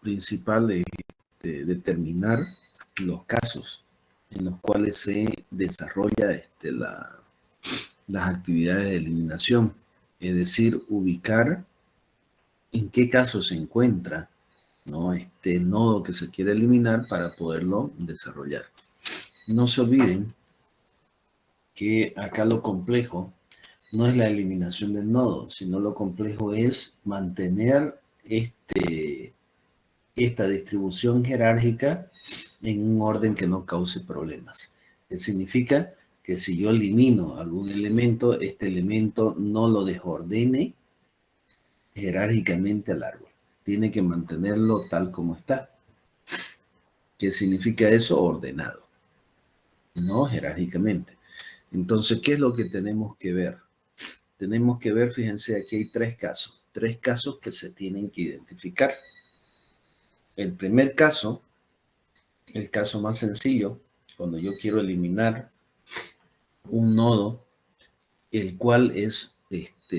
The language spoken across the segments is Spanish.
principal es determinar los casos en los cuales se desarrolla las actividades de eliminación, es decir, ubicar en qué caso se encuentra, ¿no?, este nodo que se quiere eliminar para poderlo desarrollar. No se olviden que acá lo complejo no es la eliminación del nodo, sino lo complejo es mantener esta distribución jerárquica en un orden que no cause problemas. ¿Qué significa? Que si yo elimino algún elemento, este elemento no lo desordene jerárquicamente al árbol. Tiene que mantenerlo tal como está. ¿Qué significa eso? Ordenado, no jerárquicamente. Entonces, ¿qué es lo que tenemos que ver? Tenemos que ver, fíjense, aquí hay tres casos que se tienen que identificar. El primer caso, el caso más sencillo, cuando yo quiero eliminar un nodo, el cual es,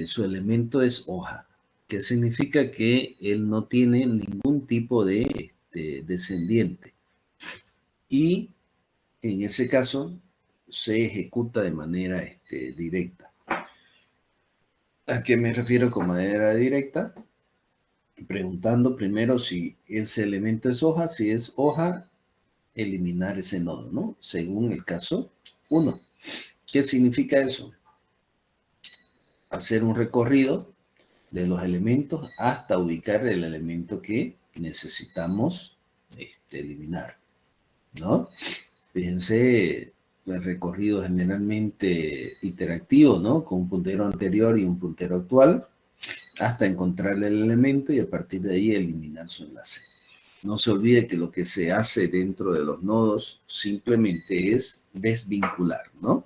su elemento es hoja, que significa que él no tiene ningún tipo de descendiente. Y en ese caso se ejecuta de manera directa. ¿A qué me refiero con manera directa? Preguntando primero si ese elemento es hoja. Si es hoja, eliminar ese nodo, ¿no? Según el caso 1. ¿Qué significa eso? Hacer un recorrido de los elementos hasta ubicar el elemento que necesitamos eliminar, ¿no? Fíjense, el recorrido generalmente interactivo, ¿no? Con un puntero anterior y un puntero actual, hasta encontrar el elemento y a partir de ahí eliminar su enlace. No se olvide que lo que se hace dentro de los nodos simplemente es desvincular, ¿no?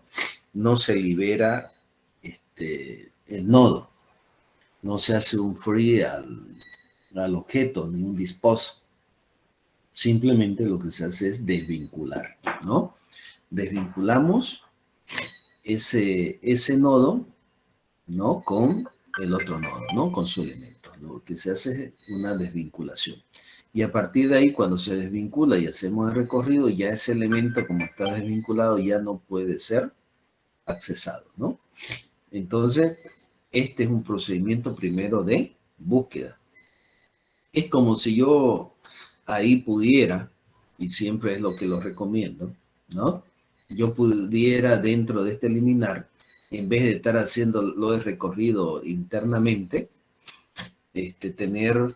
No se libera el nodo. No se hace un free al objeto, ni un dispose. Simplemente lo que se hace es desvincular, ¿no? Desvinculamos ese nodo, ¿no?, con el otro nodo, ¿no?, con su elemento. Lo que se hace es una desvinculación. Y a partir de ahí, cuando se desvincula y hacemos el recorrido, ya ese elemento, como está desvinculado, ya no puede ser accesado, ¿no? Entonces, este es un procedimiento primero de búsqueda. Es como si yo ahí pudiera, y siempre es lo que lo recomiendo, ¿no? Yo pudiera dentro de este eliminar, en vez de estar haciendo lo de recorrido internamente, tener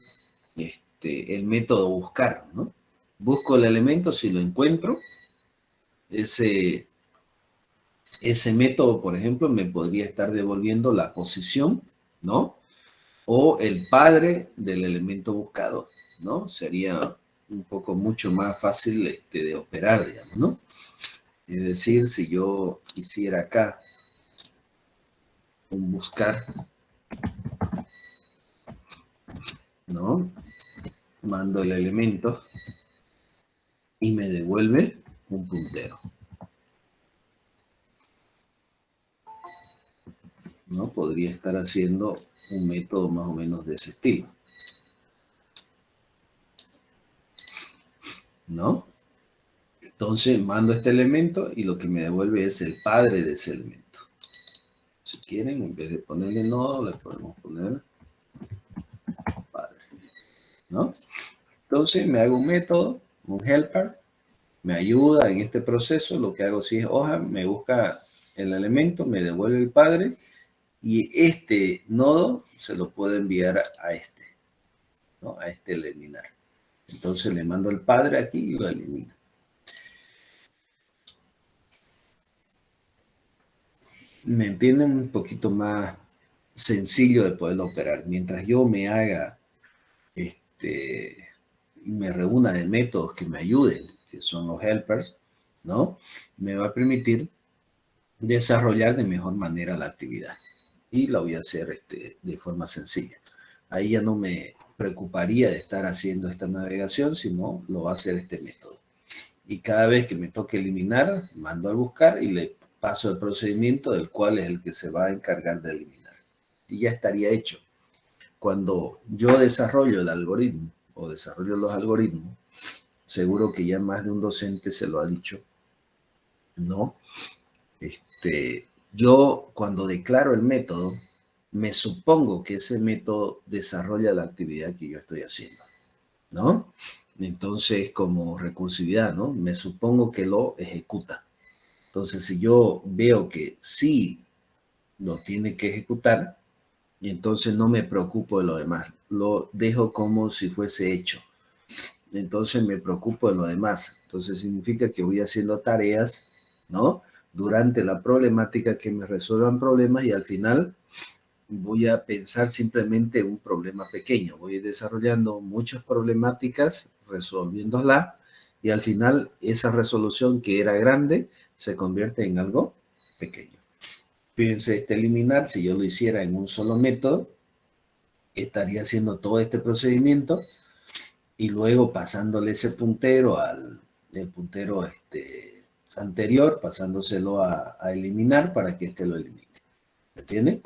el método buscar, ¿no? Busco el elemento, si lo encuentro, ese método, por ejemplo, me podría estar devolviendo la posición, ¿no?, o el padre del elemento buscado, ¿no? Sería un poco mucho más fácil de operar, digamos, ¿no? Es decir, si yo hiciera acá un buscar, ¿no?, mando el elemento y me devuelve un puntero, ¿no? Podría estar haciendo un método más o menos de ese estilo, ¿no? Entonces mando este elemento y lo que me devuelve es el padre de ese elemento. Si quieren, en vez de ponerle nodo, le podemos poner padre, ¿no? Entonces me hago un método, un helper, me ayuda en este proceso. Lo que hago si es hoja, me busca el elemento, me devuelve el padre y este nodo se lo puedo enviar a ¿no?, a eliminar. Entonces le mando el padre aquí y lo elimino. ¿Me entienden? Un poquito más sencillo de poderlo operar. Mientras yo me haga, me reúna de métodos que me ayuden, que son los helpers, ¿no?, me va a permitir desarrollar de mejor manera la actividad. Y la voy a hacer de forma sencilla. Ahí ya no me preocuparía de estar haciendo esta navegación, sino lo va a hacer este método. Y cada vez que me toque eliminar, mando a buscar y le paso el procedimiento del cual es el que se va a encargar de eliminar. Y ya estaría hecho. Cuando yo desarrollo el algoritmo o desarrollo los algoritmos, seguro que ya más de un docente se lo ha dicho, ¿no? Yo cuando declaro el método, me supongo que ese método desarrolla la actividad que yo estoy haciendo, ¿no? Entonces, como recursividad, ¿no? Me supongo que lo ejecuta. Entonces, si yo veo que sí lo tiene que ejecutar, y entonces no me preocupo de lo demás, lo dejo como si fuese hecho. Entonces me preocupo de lo demás. Entonces significa que voy haciendo tareas, ¿no? Durante la problemática que me resuelvan problemas y al final voy a pensar simplemente un problema pequeño. Voy desarrollando muchas problemáticas, resolviéndolas y al final esa resolución que era grande se convierte en algo pequeño. Fíjense, eliminar, si yo lo hiciera en un solo método, estaría haciendo todo este procedimiento y luego pasándole ese puntero el puntero anterior, pasándoselo a eliminar para que lo elimine. ¿Me entiende?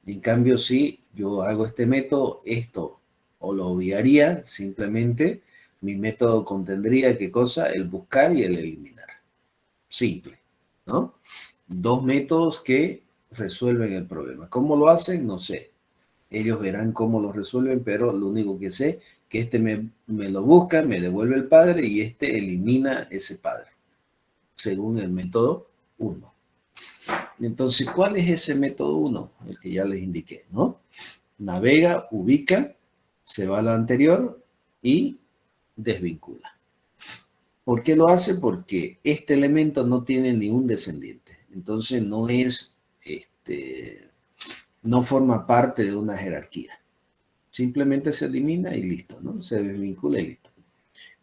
En cambio, si yo hago este método, esto o lo obviaría simplemente, mi método contendría ¿qué cosa? El buscar y el eliminar. Simple, ¿no? Dos métodos que resuelven el problema. ¿Cómo lo hacen? No sé. Ellos verán cómo lo resuelven, pero lo único que sé que me lo busca, me devuelve el padre y elimina ese padre, según el método 1. Entonces, ¿cuál es ese método 1? El que ya les indiqué, ¿no? Navega, ubica, se va a la anterior y desvincula. ¿Por qué lo hace? Porque este elemento no tiene ningún descendiente. Entonces, no forma parte de una jerarquía. Simplemente se elimina y listo, ¿no? Se desvincula y listo.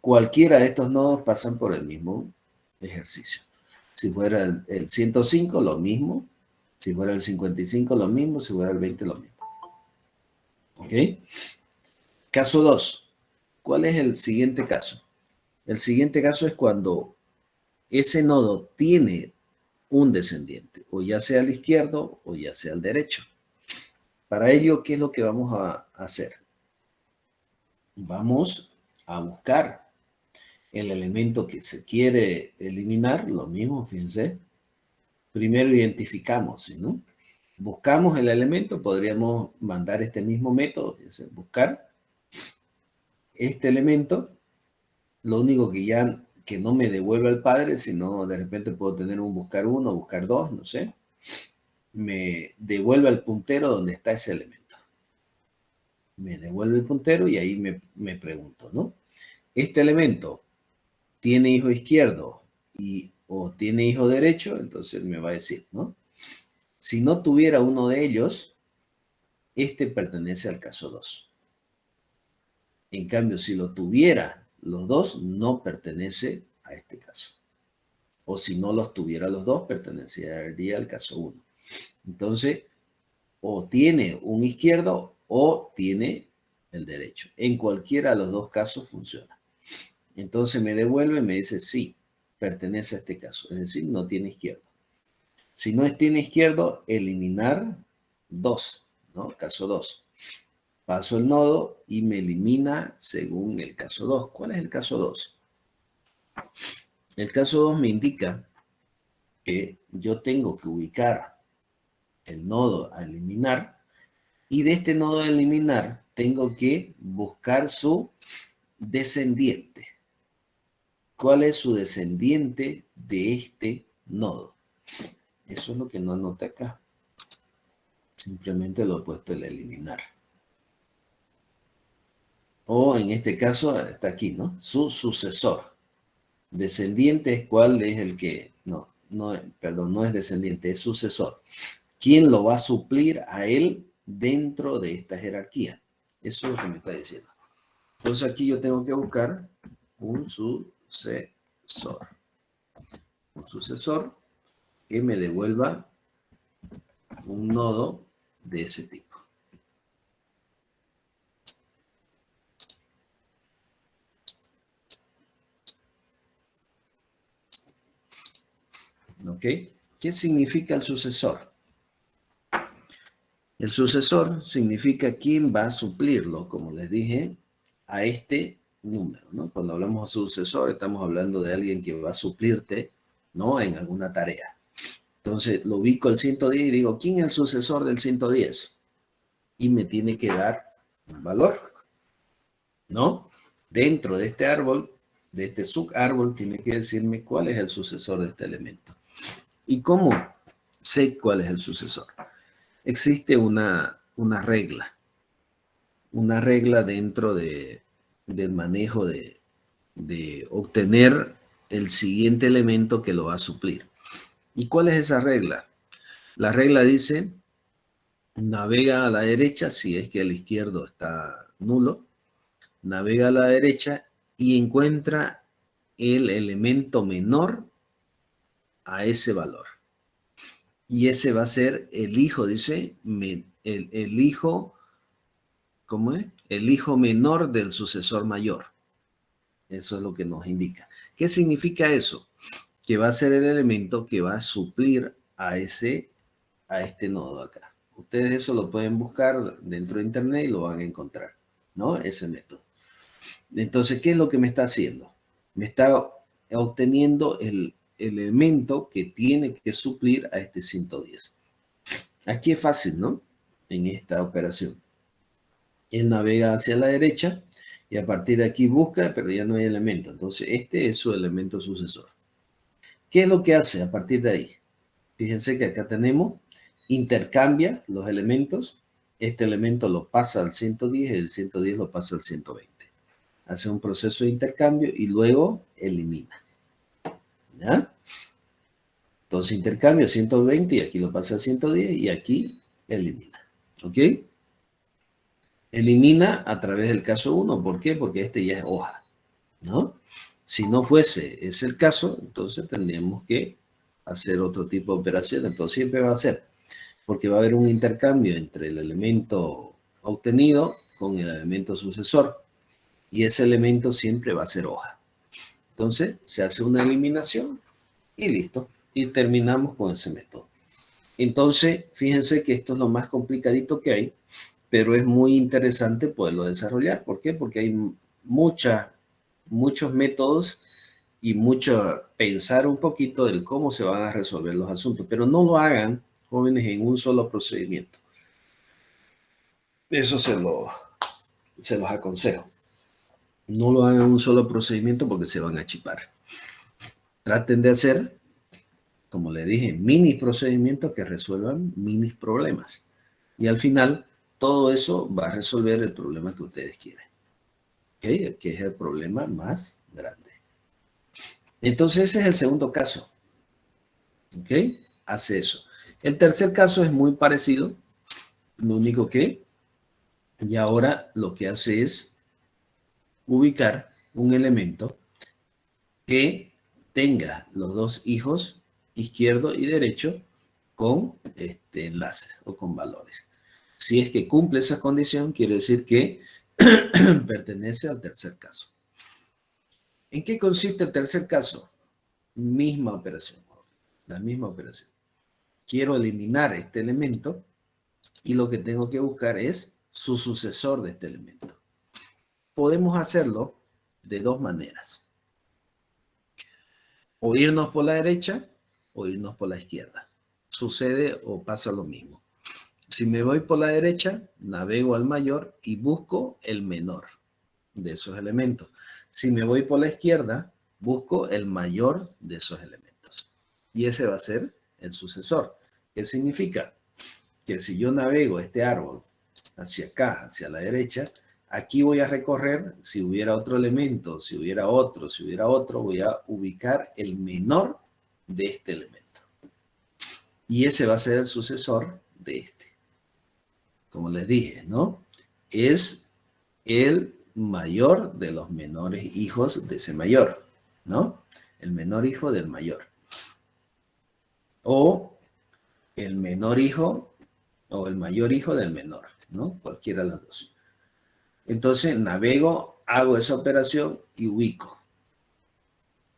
Cualquiera de estos nodos pasan por el mismo ejercicio. Si fuera el 105, lo mismo. Si fuera el 55, lo mismo. Si fuera el 20, lo mismo. ¿Ok? Caso 2. ¿Cuál es el siguiente caso? El siguiente caso es cuando ese nodo tiene un descendiente, o ya sea al izquierdo o ya sea al derecho. Para ello, ¿qué es lo que vamos a hacer? Vamos a buscar el elemento que se quiere eliminar, lo mismo, fíjense. Primero identificamos, ¿no? Buscamos el elemento, podríamos mandar este mismo método, fíjense, buscar este elemento, lo único que no me devuelva el padre, sino de repente puedo tener un buscar 1, buscar 2, no sé, me devuelve el puntero donde está ese elemento. Me devuelve el puntero y ahí me pregunto, ¿no? Este elemento tiene hijo izquierdo o tiene hijo derecho, entonces me va a decir, ¿no? Si no tuviera uno de ellos, este pertenece al caso 2. En cambio, si lo tuviera los dos, no pertenece a este caso. O si no los tuviera los dos, pertenecería al caso 1. Entonces, o tiene un izquierdo o tiene el derecho. En cualquiera de los dos casos funciona. Entonces me devuelve y me dice, sí, pertenece a este caso. Es decir, no tiene izquierdo. Si no tiene izquierdo, eliminar 2, ¿no? Caso 2. Paso el nodo y me elimina según el caso 2. ¿Cuál es el caso 2? El caso 2 me indica que yo tengo que ubicar el nodo a eliminar y de este nodo a eliminar tengo que buscar su descendiente. ¿Cuál es su descendiente de este nodo? Eso es lo que no anoté acá. Simplemente lo he puesto el eliminar. O en este caso está aquí, ¿no? Su sucesor. Descendiente es cuál es el que, perdón, no es descendiente, es sucesor. ¿Quién lo va a suplir a él dentro de esta jerarquía? Eso es lo que me está diciendo. Entonces aquí yo tengo que buscar un sucesor. Un sucesor que me devuelva un nodo de ese tipo. ¿Ok? ¿Qué significa el sucesor? El sucesor significa quién va a suplirlo, como les dije, a este número, ¿no? Cuando hablamos de sucesor, estamos hablando de alguien que va a suplirte, ¿no? En alguna tarea. Entonces, lo ubico el 110 y digo, ¿quién es el sucesor del 110? Y me tiene que dar un valor, ¿no? Dentro de este árbol, de este subárbol, tiene que decirme cuál es el sucesor de este elemento. ¿Y cómo sé cuál es el sucesor? Existe una regla dentro del manejo de obtener el siguiente elemento que lo va a suplir. ¿Y cuál es esa regla? La regla dice, navega a la derecha si es que el izquierdo está nulo, navega a la derecha y encuentra el elemento menor a ese valor. Y ese va a ser el hijo, dice, el hijo, ¿cómo es? El hijo menor del sucesor mayor. Eso es lo que nos indica. ¿Qué significa eso? Que va a ser el elemento que va a suplir a este nodo acá. Ustedes eso lo pueden buscar dentro de internet y lo van a encontrar, ¿no? Ese método. Entonces, ¿qué es lo que me está haciendo? Me está obteniendo el elemento que tiene que suplir a este 110. Aquí es fácil, ¿no? En esta operación. Él navega hacia la derecha y a partir de aquí busca, pero ya no hay elemento. Entonces, este es su elemento sucesor. ¿Qué es lo que hace a partir de ahí? Fíjense que acá tenemos, intercambia los elementos. Este elemento lo pasa al 110 y el 110 lo pasa al 120. Hace un proceso de intercambio y luego elimina. ¿Ya? Entonces intercambio 120 y aquí lo pasa a 110 y aquí elimina. ¿Ok? Elimina a través del caso 1. ¿Por qué? Porque este ya es hoja, ¿no? Si no fuese ese el caso, entonces tendríamos que hacer otro tipo de operaciones, pero siempre va a ser, porque va a haber un intercambio entre el elemento obtenido con el elemento sucesor, y ese elemento siempre va a ser hoja. Entonces, se hace una eliminación y listo, y terminamos con ese método. Entonces, fíjense que esto es lo más complicadito que hay, pero es muy interesante poderlo desarrollar. ¿Por qué? Porque hay muchos métodos y mucho pensar un poquito del cómo se van a resolver los asuntos, pero no lo hagan, jóvenes, en un solo procedimiento. Eso se los aconsejo. No lo hagan en un solo procedimiento porque se van a chipar. Traten de hacer, como le dije, mini procedimientos que resuelvan mini problemas. Y al final, todo eso va a resolver el problema que ustedes quieren. ¿Ok? Que es el problema más grande. Entonces, ese es el segundo caso. ¿Ok? Hace eso. El tercer caso es muy parecido. Lo único que, y ahora lo que hace es ubicar un elemento que tenga los dos hijos, izquierdo y derecho, con este enlace o con valores. Si es que cumple esa condición, quiere decir que pertenece al tercer caso. ¿En qué consiste el tercer caso? Misma operación, la misma operación. Quiero eliminar este elemento y lo que tengo que buscar es su sucesor de este elemento. Podemos hacerlo de dos maneras. O irnos por la derecha o irnos por la izquierda. Sucede o pasa lo mismo. Si me voy por la derecha, navego al mayor y busco el menor de esos elementos. Si me voy por la izquierda, busco el mayor de esos elementos. Y ese va a ser el sucesor. ¿Qué significa? Que si yo navego este árbol hacia acá, hacia la derecha, aquí voy a recorrer, si hubiera otro elemento, si hubiera otro, voy a ubicar el menor de este elemento. Y ese va a ser el sucesor de este. Como les dije, ¿no? Es el mayor de los menores hijos de ese mayor, ¿no? El menor hijo del mayor. O el menor hijo o el mayor hijo del menor, ¿no? Cualquiera de las dos. Entonces navego, hago esa operación y ubico.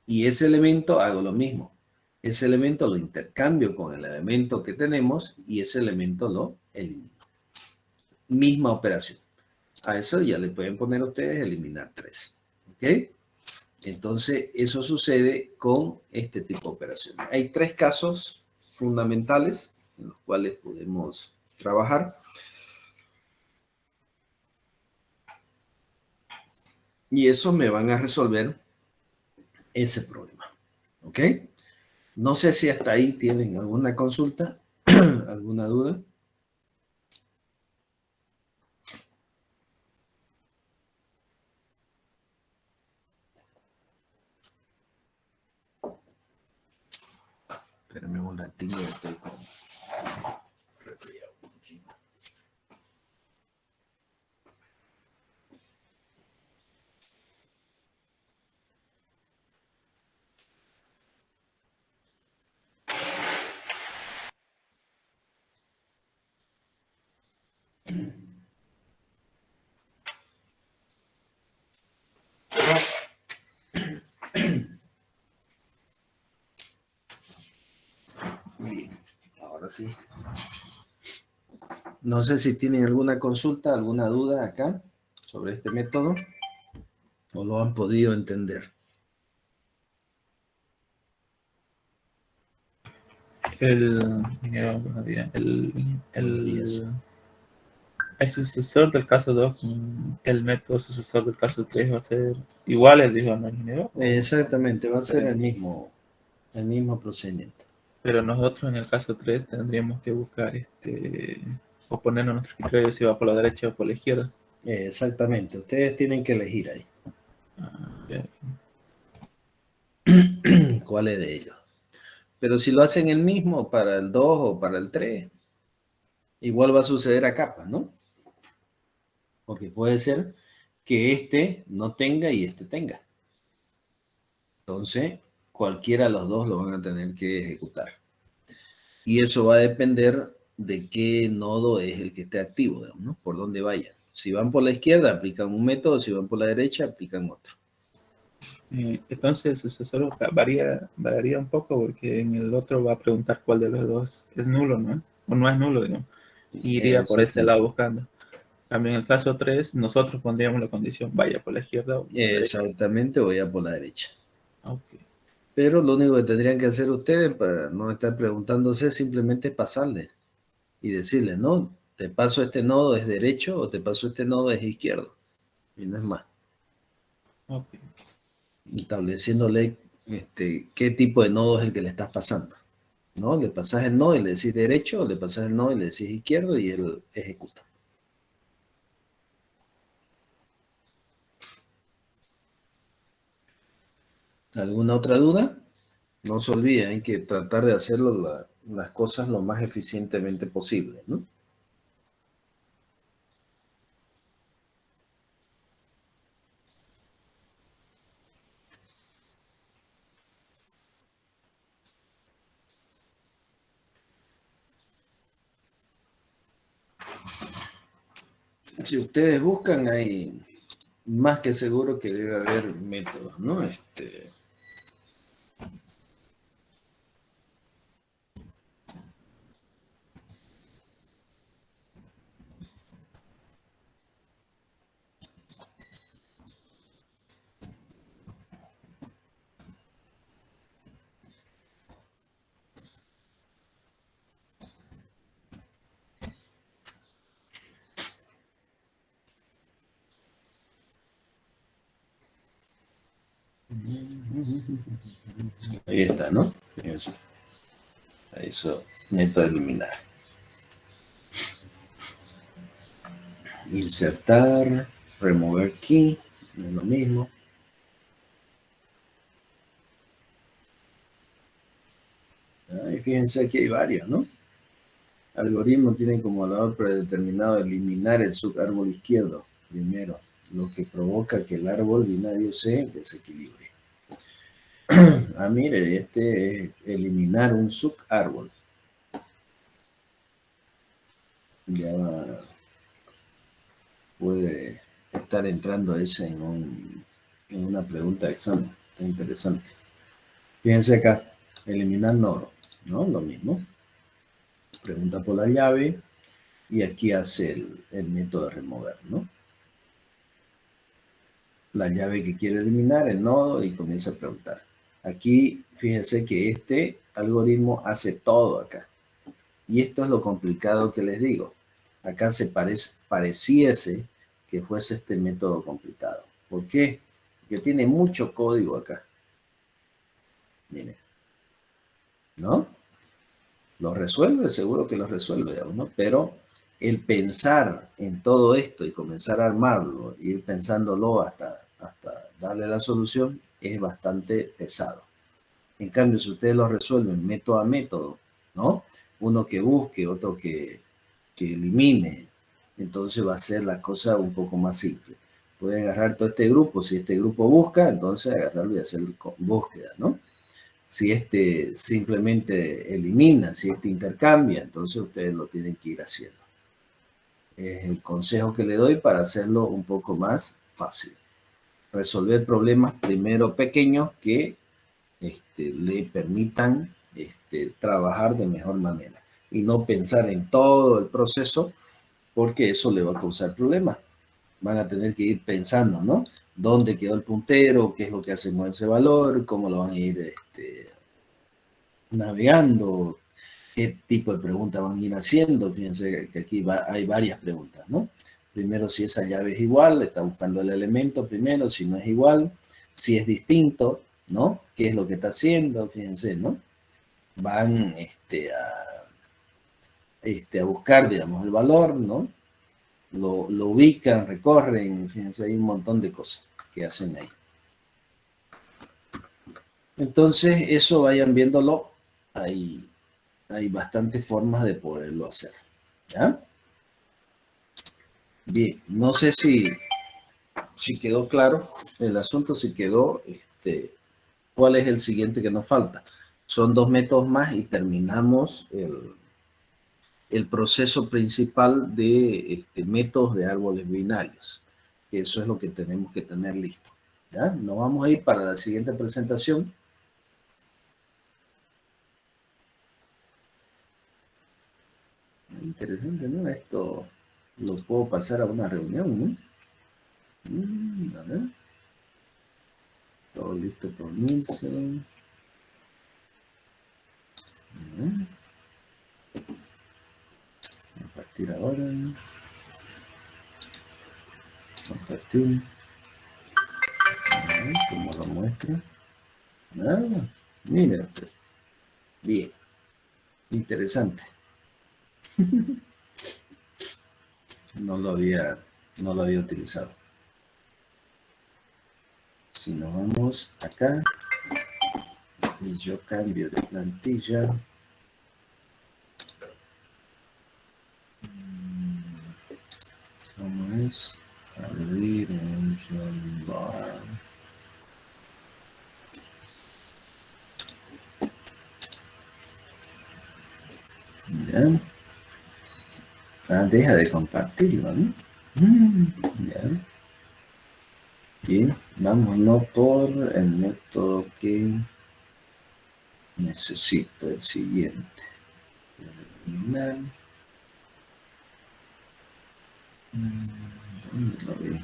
Y ese elemento hago lo mismo. Ese elemento lo intercambio con el elemento que tenemos y ese elemento lo elimino. Misma operación. A eso ya le pueden poner ustedes eliminar 3. ¿Ok? Entonces, eso sucede con este tipo de operaciones. Hay 3 casos fundamentales en los cuales podemos trabajar. Y eso me van a resolver ese problema. ¿Ok? No sé si hasta ahí tienen alguna consulta, alguna duda. Espérame un ratito, estoy con resfriado. Bien, ahora sí. No sé si tienen alguna consulta, alguna duda acá sobre este método o lo han podido entender. Buenos días. Buenos días. El sucesor del caso 2, el método sucesor del caso 3 va a ser igual, dijo el ingeniero. Exactamente, va a ser el mismo procedimiento. Pero nosotros en el caso 3 tendríamos que buscar o ponernos nuestros criterios si va por la derecha o por la izquierda. Exactamente, ustedes tienen que elegir ahí. Bien. ¿Cuál es de ellos? Pero si lo hacen el mismo para el 2 o para el 3, igual va a suceder acá, pues, ¿no? Porque puede ser que este no tenga y este tenga. Entonces, cualquiera de los dos lo van a tener que ejecutar. Y eso va a depender de qué nodo es el que esté activo, digamos, ¿no? Por dónde vayan. Si van por la izquierda, aplican un método. Si van por la derecha, aplican otro. Entonces el sucesor variaría un poco porque en el otro va a preguntar cuál de los dos es nulo, ¿no? O no es nulo, digamos. Y iría por ese lado buscando. También en el caso 3, nosotros pondríamos la condición vaya por la izquierda o por la derecha. Exactamente, voy a por la derecha. Okay. Pero lo único que tendrían que hacer ustedes para no estar preguntándose simplemente es pasarle y decirle, no, te paso este nodo es derecho o te paso este nodo es izquierdo. Y no es más. Okay. Estableciéndole qué tipo de nodo es el que le estás pasando. ¿No? Le pasas el nodo y le decís derecho, o le pasas el nodo y le decís izquierdo y él ejecuta. ¿Alguna otra duda? No se olviden, hay que tratar de hacerlo las cosas lo más eficientemente posible, ¿no? Si ustedes buscan, hay más que seguro que debe haber métodos, ¿no? Ahí está, ¿no? Eso, método eliminar. Insertar, remover key, no es lo mismo. Y fíjense aquí hay varios, ¿no? Algoritmo tiene como valor predeterminado eliminar el subárbol izquierdo primero, lo que provoca que el árbol binario se desequilibre. Mire, este es eliminar un subárbol. Ya puede estar entrando ese en una pregunta de examen. Está interesante. Fíjense acá, eliminar nodo, ¿no? Lo mismo. Pregunta por la llave y aquí hace el método de remover, ¿no? la llave que quiere eliminar, el nodo, y comienza a preguntar. Aquí, fíjense que este algoritmo hace todo acá. Y esto es lo complicado que les digo. Acá pareciese que fuese este método complicado. ¿Por qué? Porque tiene mucho código acá. Miren. ¿No? Lo resuelve, seguro que lo resuelve, ¿no? Pero el pensar en todo esto y comenzar a armarlo, ir pensándolo hasta darle la solución, es bastante pesado. En cambio, si ustedes lo resuelven método a método, ¿no? Uno que busque, otro que elimine, entonces va a ser la cosa un poco más simple. Pueden agarrar todo este grupo, si este grupo busca, entonces agarrarlo y hacer búsqueda, ¿no? Si este simplemente elimina, si este intercambia, entonces ustedes lo tienen que ir haciendo. Es el consejo que le doy para hacerlo un poco más fácil. Resolver problemas primero pequeños que le permitan trabajar de mejor manera y no pensar en todo el proceso, porque eso le va a causar problemas. Van a tener que ir pensando, ¿no? ¿Dónde quedó el puntero? ¿Qué es lo que hace con ese valor? ¿Cómo lo van a ir navegando? ¿Qué tipo de preguntas van a ir haciendo? Fíjense que aquí hay varias preguntas, ¿no? Primero, si esa llave es igual, está buscando el elemento primero, si no es igual, si es distinto, ¿no? ¿Qué es lo que está haciendo? Fíjense, ¿no? Van a buscar, digamos, el valor, ¿no? Lo ubican, recorren, fíjense, hay un montón de cosas que hacen ahí. Entonces, eso vayan viéndolo, hay bastantes formas de poderlo hacer, ¿ya? Bien, no sé si quedó claro el asunto, si quedó, ¿cuál es el siguiente que nos falta? Son 2 métodos más y terminamos el proceso principal de métodos de árboles binarios. Eso es lo que tenemos que tener listo. ¿Ya? Nos vamos a ir para la siguiente presentación. Interesante, ¿no? Esto lo puedo pasar a una reunión, ¿no? A ver. Todo listo por Nielsen. Compartir ahora. Compartir. ¿Cómo lo muestra? Mira usted. Bien. Interesante. No lo había utilizado. Si nos vamos acá y yo cambio de plantilla. ¿Cómo es? Abrir Engine Bar. Ya. Deja de compartirlo, ¿no? Ya. Bien, vámonos por el método que necesito, el siguiente. Eliminar. ¿Dónde lo vi?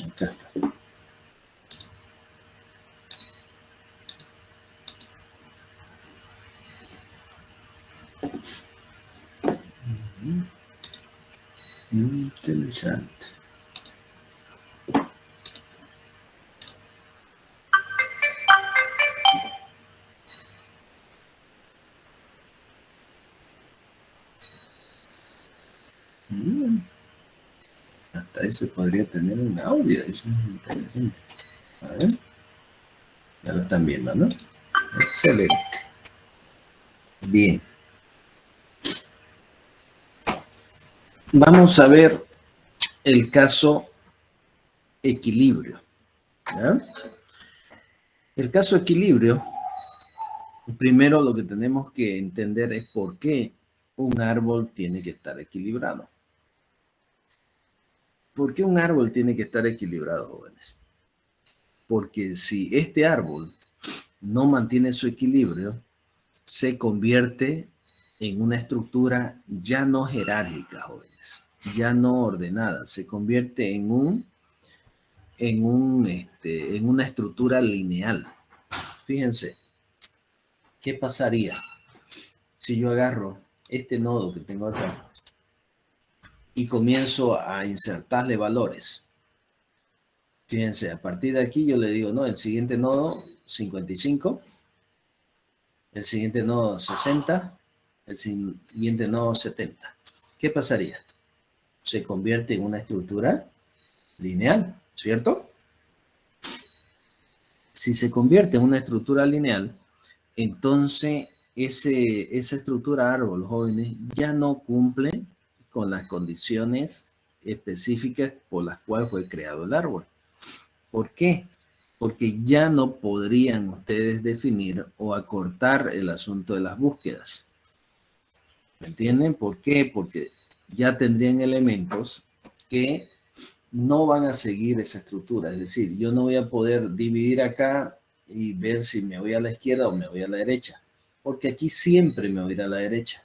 Acá está. Interesante. Hasta ese podría tener un audio, eso es interesante. A ver. Ya lo están viendo, ¿no? Excelente. Bien. Vamos a ver el caso equilibrio. ¿Ya? El caso de equilibrio, primero lo que tenemos que entender es por qué un árbol tiene que estar equilibrado. ¿Por qué un árbol tiene que estar equilibrado, jóvenes? Porque si este árbol no mantiene su equilibrio, se convierte en una estructura ya no jerárquica, jóvenes, ya no ordenada, se convierte en una estructura lineal. Fíjense, ¿qué pasaría si yo agarro este nodo que tengo acá y comienzo a insertarle valores? Fíjense, a partir de aquí yo le digo, no, el siguiente nodo 55, el siguiente nodo 60, el siguiente nodo 70. ¿Qué pasaría? Se convierte en una estructura lineal, ¿cierto? Si se convierte en una estructura lineal, entonces esa estructura árbol, jóvenes, ya no cumple con las condiciones específicas por las cuales fue creado el árbol. ¿Por qué? Porque ya no podrían ustedes definir o acortar el asunto de las búsquedas. ¿Me entienden? ¿Por qué? Porque ya tendrían elementos que no van a seguir esa estructura. Es decir, yo no voy a poder dividir acá y ver si me voy a la izquierda o me voy a la derecha. Porque aquí siempre me voy a ir a la derecha.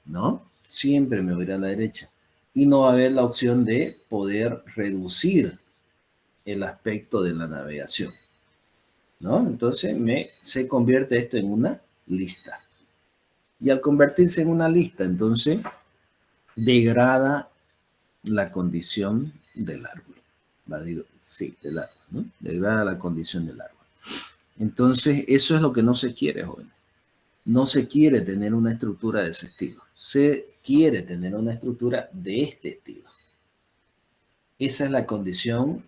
¿No? Siempre me voy a ir a la derecha. Y no va a haber la opción de poder reducir el aspecto de la navegación. ¿No? Entonces se convierte esto en una lista. Y al convertirse en una lista, entonces degrada la condición del árbol. Sí, del árbol, ¿no? Degrada la condición del árbol. Entonces, eso es lo que no se quiere, joven. No se quiere tener una estructura de ese estilo. Se quiere tener una estructura de este estilo. Esa es la condición,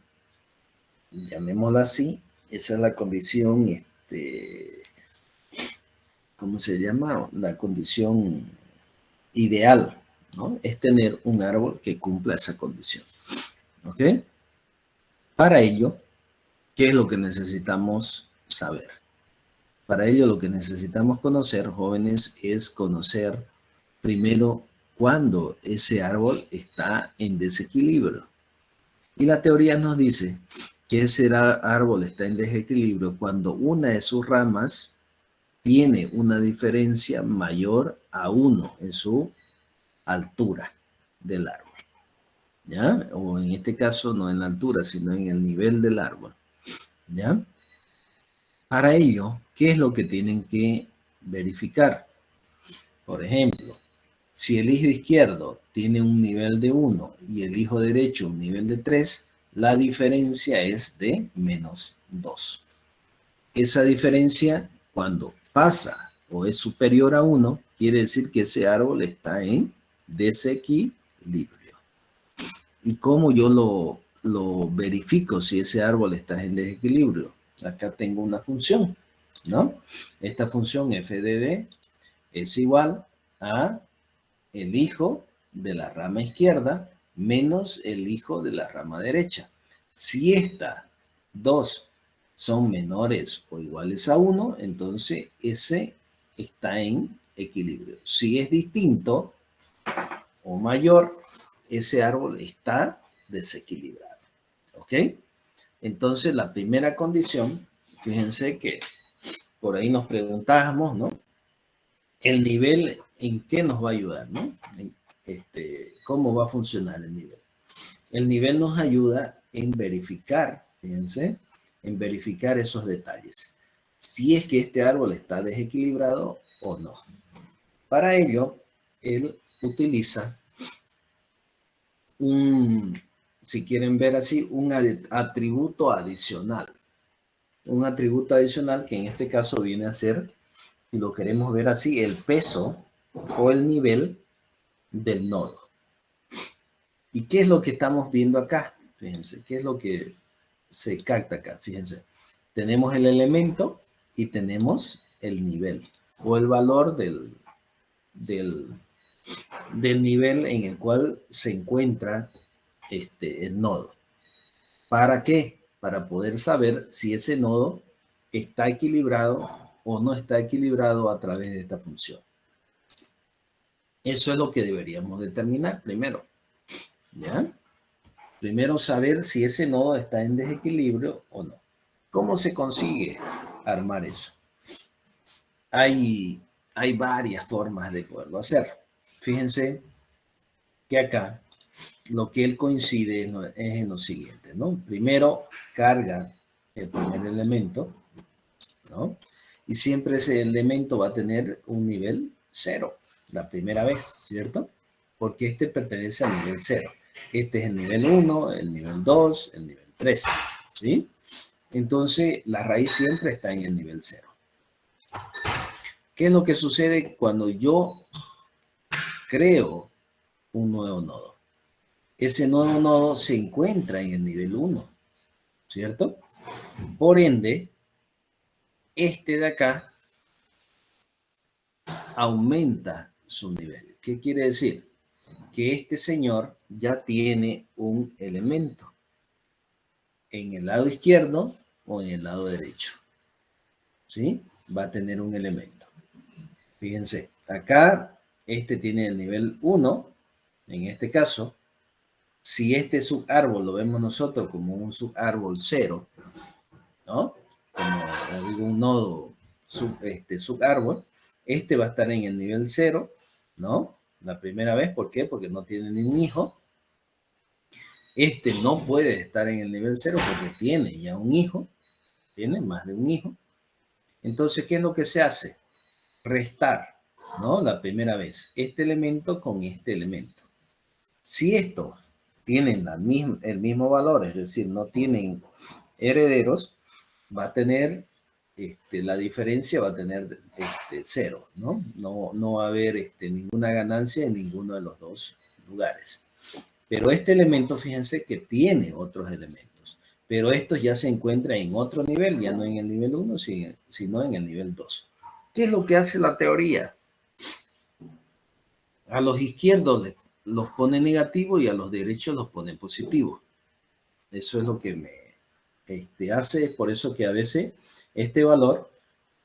llamémosla así, esa es la condición, ¿cómo se llama? La condición ideal, ¿no? Es tener un árbol que cumpla esa condición. ¿Ok? Para ello, ¿qué es lo que necesitamos saber? Para ello, lo que necesitamos conocer, jóvenes, es conocer primero cuándo ese árbol está en desequilibrio. Y la teoría nos dice que ese árbol está en desequilibrio cuando una de sus ramas tiene una diferencia mayor a 1 en su altura del árbol. ¿Ya? O en este caso no en la altura, sino en el nivel del árbol. ¿Ya? Para ello, ¿qué es lo que tienen que verificar? Por ejemplo, si el hijo izquierdo tiene un nivel de 1 y el hijo derecho un nivel de 3, la diferencia es de -2. Esa diferencia, cuando pasa o es superior a 1, quiere decir que ese árbol está en desequilibrio. ¿Y cómo yo lo verifico si ese árbol está en desequilibrio? Acá tengo una función, ¿no? Esta función f de d es igual a el hijo de la rama izquierda menos el hijo de la rama derecha. Si estas dos son menores o iguales a 1, entonces ese está en equilibrio. Si es distinto o mayor, ese árbol está desequilibrado. ¿Ok? Entonces, la primera condición, fíjense que por ahí nos preguntábamos, ¿no? El nivel, ¿en qué nos va a ayudar, no? ¿Cómo va a funcionar el nivel? El nivel nos ayuda en verificar, fíjense, en verificar esos detalles. Si es que este árbol está desequilibrado o no. Para ello, él utiliza si quieren ver así, un atributo adicional. Un atributo adicional que en este caso viene a ser, si lo queremos ver así, el peso o el nivel del nodo. ¿Y qué es lo que estamos viendo acá? Fíjense, ¿qué es lo que se capta acá? Fíjense, tenemos el elemento y tenemos el nivel o el valor del nivel en el cual se encuentra el nodo. ¿Para qué? para poder saber si ese nodo está equilibrado o no está equilibrado a través de esta función. Eso es lo que deberíamos determinar primero, ¿ya? Primero saber si ese nodo está en desequilibrio o no. ¿Cómo se consigue armar eso? Hay varias formas de poderlo hacer. Fíjense que acá lo que él coincide es en lo siguiente, ¿no? Primero carga el primer elemento, ¿no? Y siempre ese elemento va a tener un nivel 0, la primera vez, ¿cierto? Porque este pertenece al nivel 0. Este es el nivel 1, el nivel 2, el nivel 3, ¿sí? Entonces, la raíz siempre está en el nivel 0. ¿Qué es lo que sucede cuando yo creo un nuevo nodo? Ese nuevo nodo se encuentra en el nivel 1, ¿cierto? Por ende, este de acá aumenta su nivel. ¿Qué quiere decir? Que este señor ya tiene un elemento en el lado izquierdo o en el lado derecho. ¿Sí? Va a tener un elemento. Fíjense, acá este tiene el nivel 1, en este caso. Si este subárbol lo vemos nosotros como un subárbol 0, ¿no? Como digo, un nodo subárbol, este va a estar en el nivel 0, ¿no? La primera vez, ¿por qué? Porque no tiene ningún hijo. Este no puede estar en el nivel 0 porque tiene ya un hijo, tiene más de un hijo. Entonces, ¿qué es lo que se hace? Restar, ¿no? La primera vez, este elemento con este elemento. Si estos tienen el mismo valor, es decir, no tienen herederos, va a tener, la diferencia va a tener 0, ¿no? No va a haber ninguna ganancia en ninguno de los dos lugares. Pero este elemento, fíjense que tiene otros elementos, pero estos ya se encuentran en otro nivel, ya no en el nivel 1, sino en el nivel 2. ¿Qué es lo que hace la teoría? A los izquierdos los pone negativo y a los derechos los pone positivo. Eso es lo que me hace, por eso que a veces este valor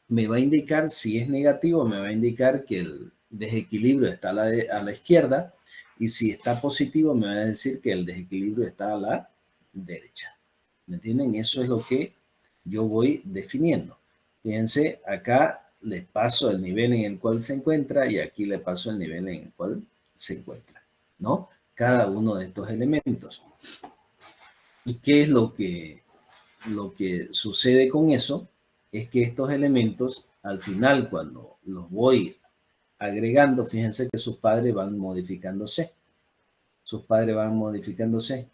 me va a indicar, si es negativo, me va a indicar que el desequilibrio está a la izquierda, y si está positivo, me va a decir que el desequilibrio está a la derecha. ¿Me entienden? Eso es lo que yo voy definiendo. Fíjense, acá le paso el nivel en el cual se encuentra y aquí le paso el nivel en el cual se encuentra, ¿no? Cada uno de estos elementos. ¿Y qué es lo que sucede con eso? Es que estos elementos, al final, cuando los voy agregando, fíjense que sus padres van modificándose. Sus padres van modificándose,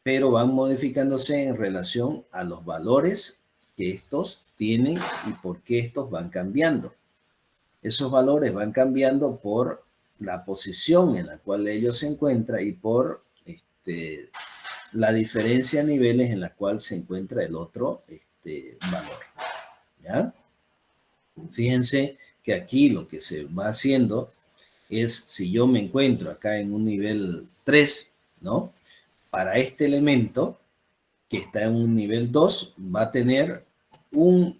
pero van modificándose en relación a los valores que estos tienen y por qué estos van cambiando. Esos valores van cambiando por la posición en la cual ellos se encuentran y por la diferencia a niveles en la cual se encuentra el otro valor. ¿Ya? Fíjense que aquí lo que se va haciendo es, si yo me encuentro acá en un nivel 3, ¿no? Para este elemento que está en un nivel 2, va a tener un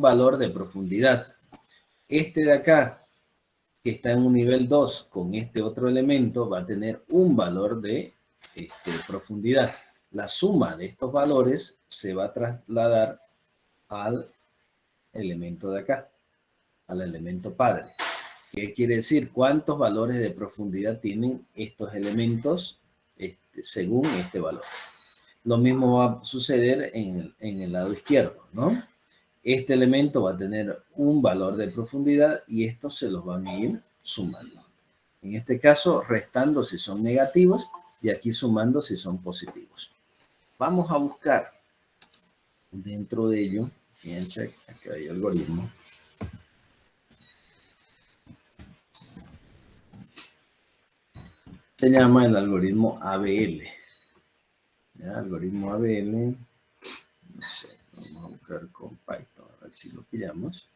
valor de profundidad. Este de acá, que está en un nivel 2 con este otro elemento, va a tener un valor de profundidad. La suma de estos valores se va a trasladar al elemento de acá, al elemento padre. ¿Qué quiere decir? ¿Cuántos valores de profundidad tienen estos elementos según este valor? Lo mismo va a suceder en el lado izquierdo, ¿no? Este elemento va a tener un valor de profundidad y estos se los van a ir sumando. En este caso, restando si son negativos y aquí sumando si son positivos. Vamos a buscar dentro de ello, fíjense, aquí hay algoritmo. Se llama el algoritmo ABL. ¿Ya? Algoritmo ABL. No sé, vamos a buscar con Python, a ver si lo pillamos.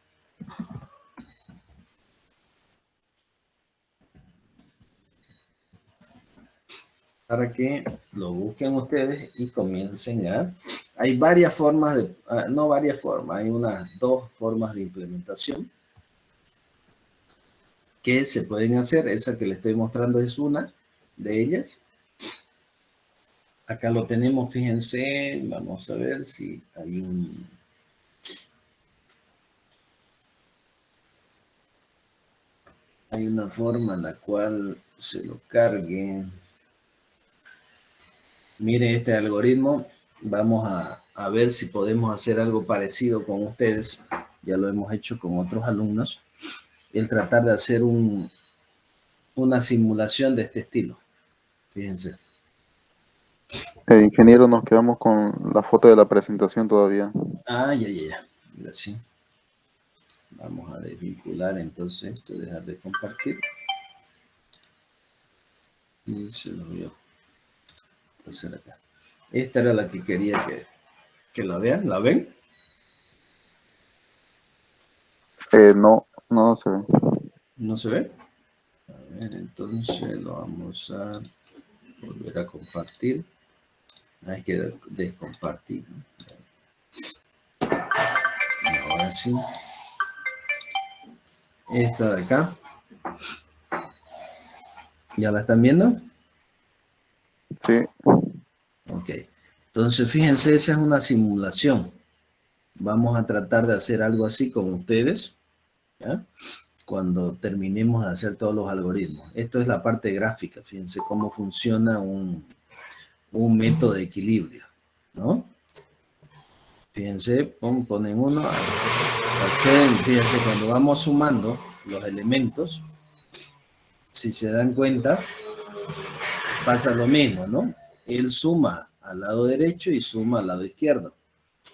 para que lo busquen ustedes y comiencen a... Hay varias formas de... no varias formas, hay unas 2 formas de implementación que se pueden hacer. Esa que les estoy mostrando es una de ellas. Acá lo tenemos, fíjense, vamos a ver si hay una forma en la cual se lo cargue. Mire este algoritmo, vamos a ver si podemos hacer algo parecido con ustedes. Ya lo hemos hecho con otros alumnos. El tratar de hacer una simulación de este estilo. Fíjense. Ingeniero, nos quedamos con la foto de la presentación todavía. Ya. Mira, sí. Vamos a desvincular entonces esto, dejar de compartir. Y se lo voy a hacer acá. Esta era la que quería que la vean. ¿La ven? No se ve. ¿No se ve? A ver, entonces lo vamos a volver a compartir. Hay que descompartir, ¿no? Y ahora sí. Esta de acá. ¿Ya la están viendo? Sí. Ok. Entonces, fíjense, esa es una simulación. Vamos a tratar de hacer algo así con ustedes, ¿ya? Cuando terminemos de hacer todos los algoritmos. Esto es la parte gráfica. Fíjense cómo funciona un método de equilibrio, ¿no? Fíjense, ponen uno, acceden, fíjense, cuando vamos sumando los elementos, si se dan cuenta, pasa lo mismo, ¿no? Él suma al lado derecho y suma al lado izquierdo.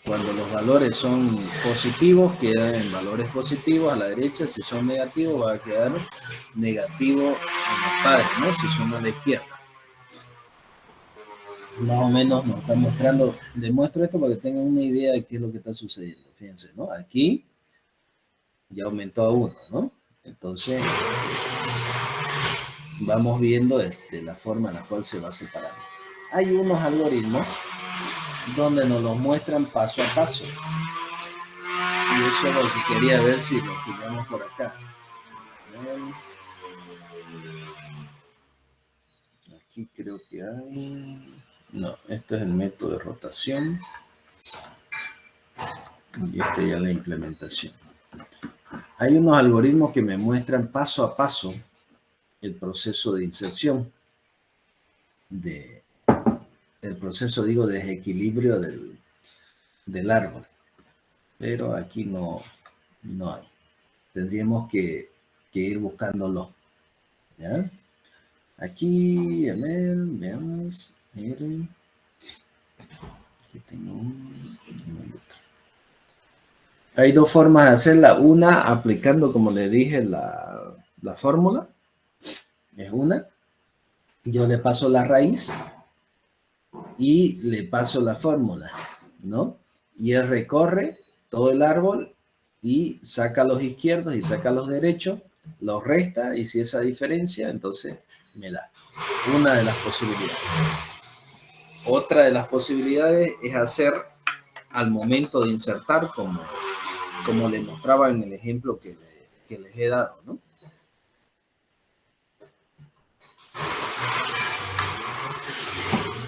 Cuando los valores son positivos, quedan en valores positivos a la derecha. Si son negativos, va a quedar negativo en los padres, ¿no? Si son a la izquierda. Más o menos nos está mostrando, demuestro esto para que tengan una idea de qué es lo que está sucediendo. Fíjense, ¿no? Aquí ya aumentó a 1, ¿no? Entonces, vamos viendo la forma en la cual se va separando. Hay unos algoritmos donde nos los muestran paso a paso. Y eso es lo que quería ver si lo pillamos por acá. Aquí creo que hay... No, esto es el método de rotación. Y esto ya es la implementación. Hay unos algoritmos que me muestran paso a paso el proceso de inserción. El proceso, digo, de desequilibrio del árbol. Pero aquí no hay. Tendríamos que ir buscándolo. ¿Ya? Aquí, a ver, veamos. Miren. Aquí tengo Hay 2 formas de hacerla. Una, aplicando, como le dije, la fórmula. Es una. Yo le paso la raíz y le paso la fórmula, ¿no? Y él recorre todo el árbol y saca los izquierdos y saca los derechos, los resta y si esa diferencia, entonces me da. Una de las posibilidades. Otra de las posibilidades es hacer al momento de insertar, como les mostraba en el ejemplo que les he dado, ¿no?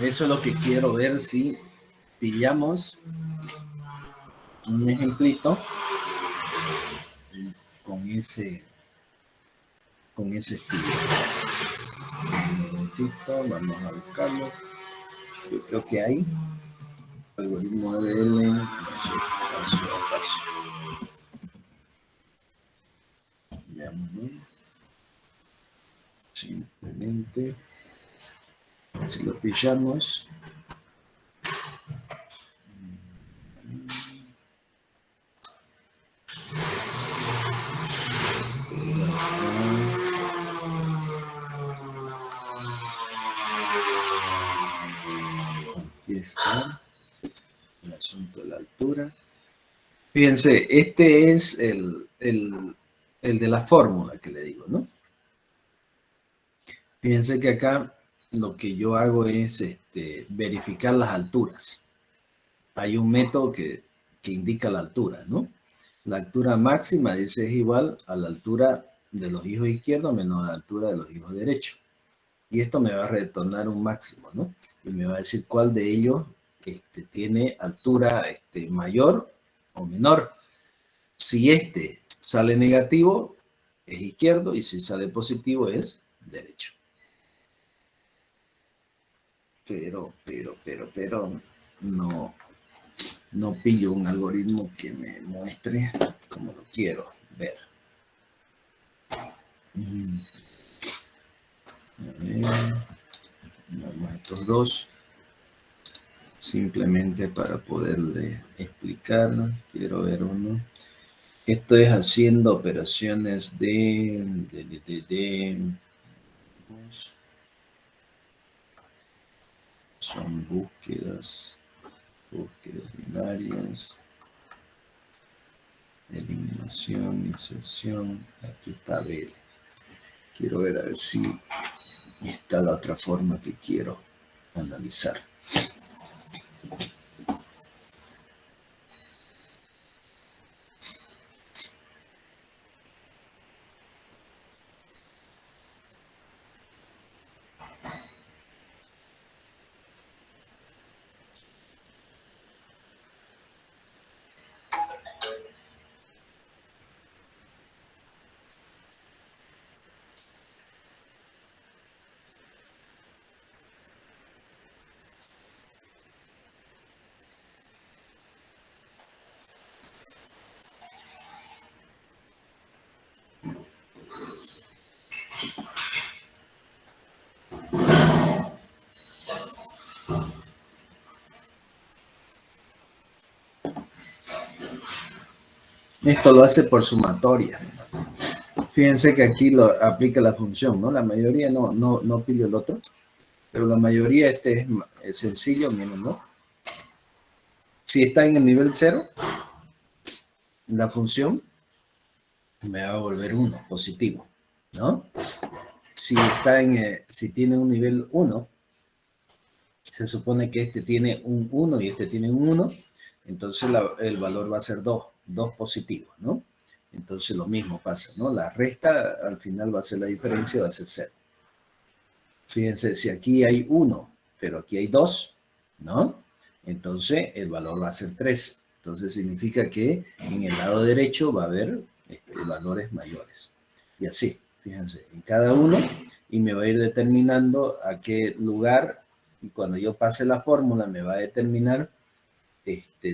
Eso es lo que quiero ver si pillamos un ejemplito con ese estilo. Un momentito, vamos a buscarlo. Yo creo que hay algoritmo ABL, no sé, paso a paso. Veamos, ¿no? Simplemente, si lo pillamos, aquí está el asunto de la altura. Fíjense, este es el de la fórmula que le digo, ¿no? Fíjense que acá lo que yo hago es verificar las alturas. Hay un método que indica la altura, ¿no? La altura máxima dice es igual a la altura de los hijos izquierdos menos la altura de los hijos derechos. Y esto me va a retornar un máximo, ¿no? Y me va a decir cuál de ellos tiene altura mayor o menor. Si sale negativo, es izquierdo, y si sale positivo, es derecho. Pero, no pillo un algoritmo que me muestre como lo quiero ver. A ver, vamos a estos dos. Simplemente para poderle explicar, quiero ver uno. Esto es haciendo operaciones son búsquedas binarias, eliminación, inserción. Aquí está B. Quiero ver a ver si está la otra forma que quiero analizar. Esto lo hace por sumatoria. Fíjense que aquí lo aplica la función, ¿no? La mayoría no pide el otro, pero la mayoría es sencillo, miren, ¿no? Si está en el nivel 0, la función me va a volver 1, positivo, ¿no? Si tiene un nivel 1, se supone que tiene un 1 y tiene un 1, entonces el valor va a ser 2 positivos, ¿no? Entonces lo mismo pasa, ¿no? La resta al final va a ser la diferencia, va a ser 0. Fíjense, si aquí hay 1, pero aquí hay 2, ¿no? Entonces el valor va a ser 3. Entonces significa que en el lado derecho va a haber valores mayores. Y así, fíjense, en cada uno, y me va a ir determinando a qué lugar, y cuando yo pase la fórmula me va a determinar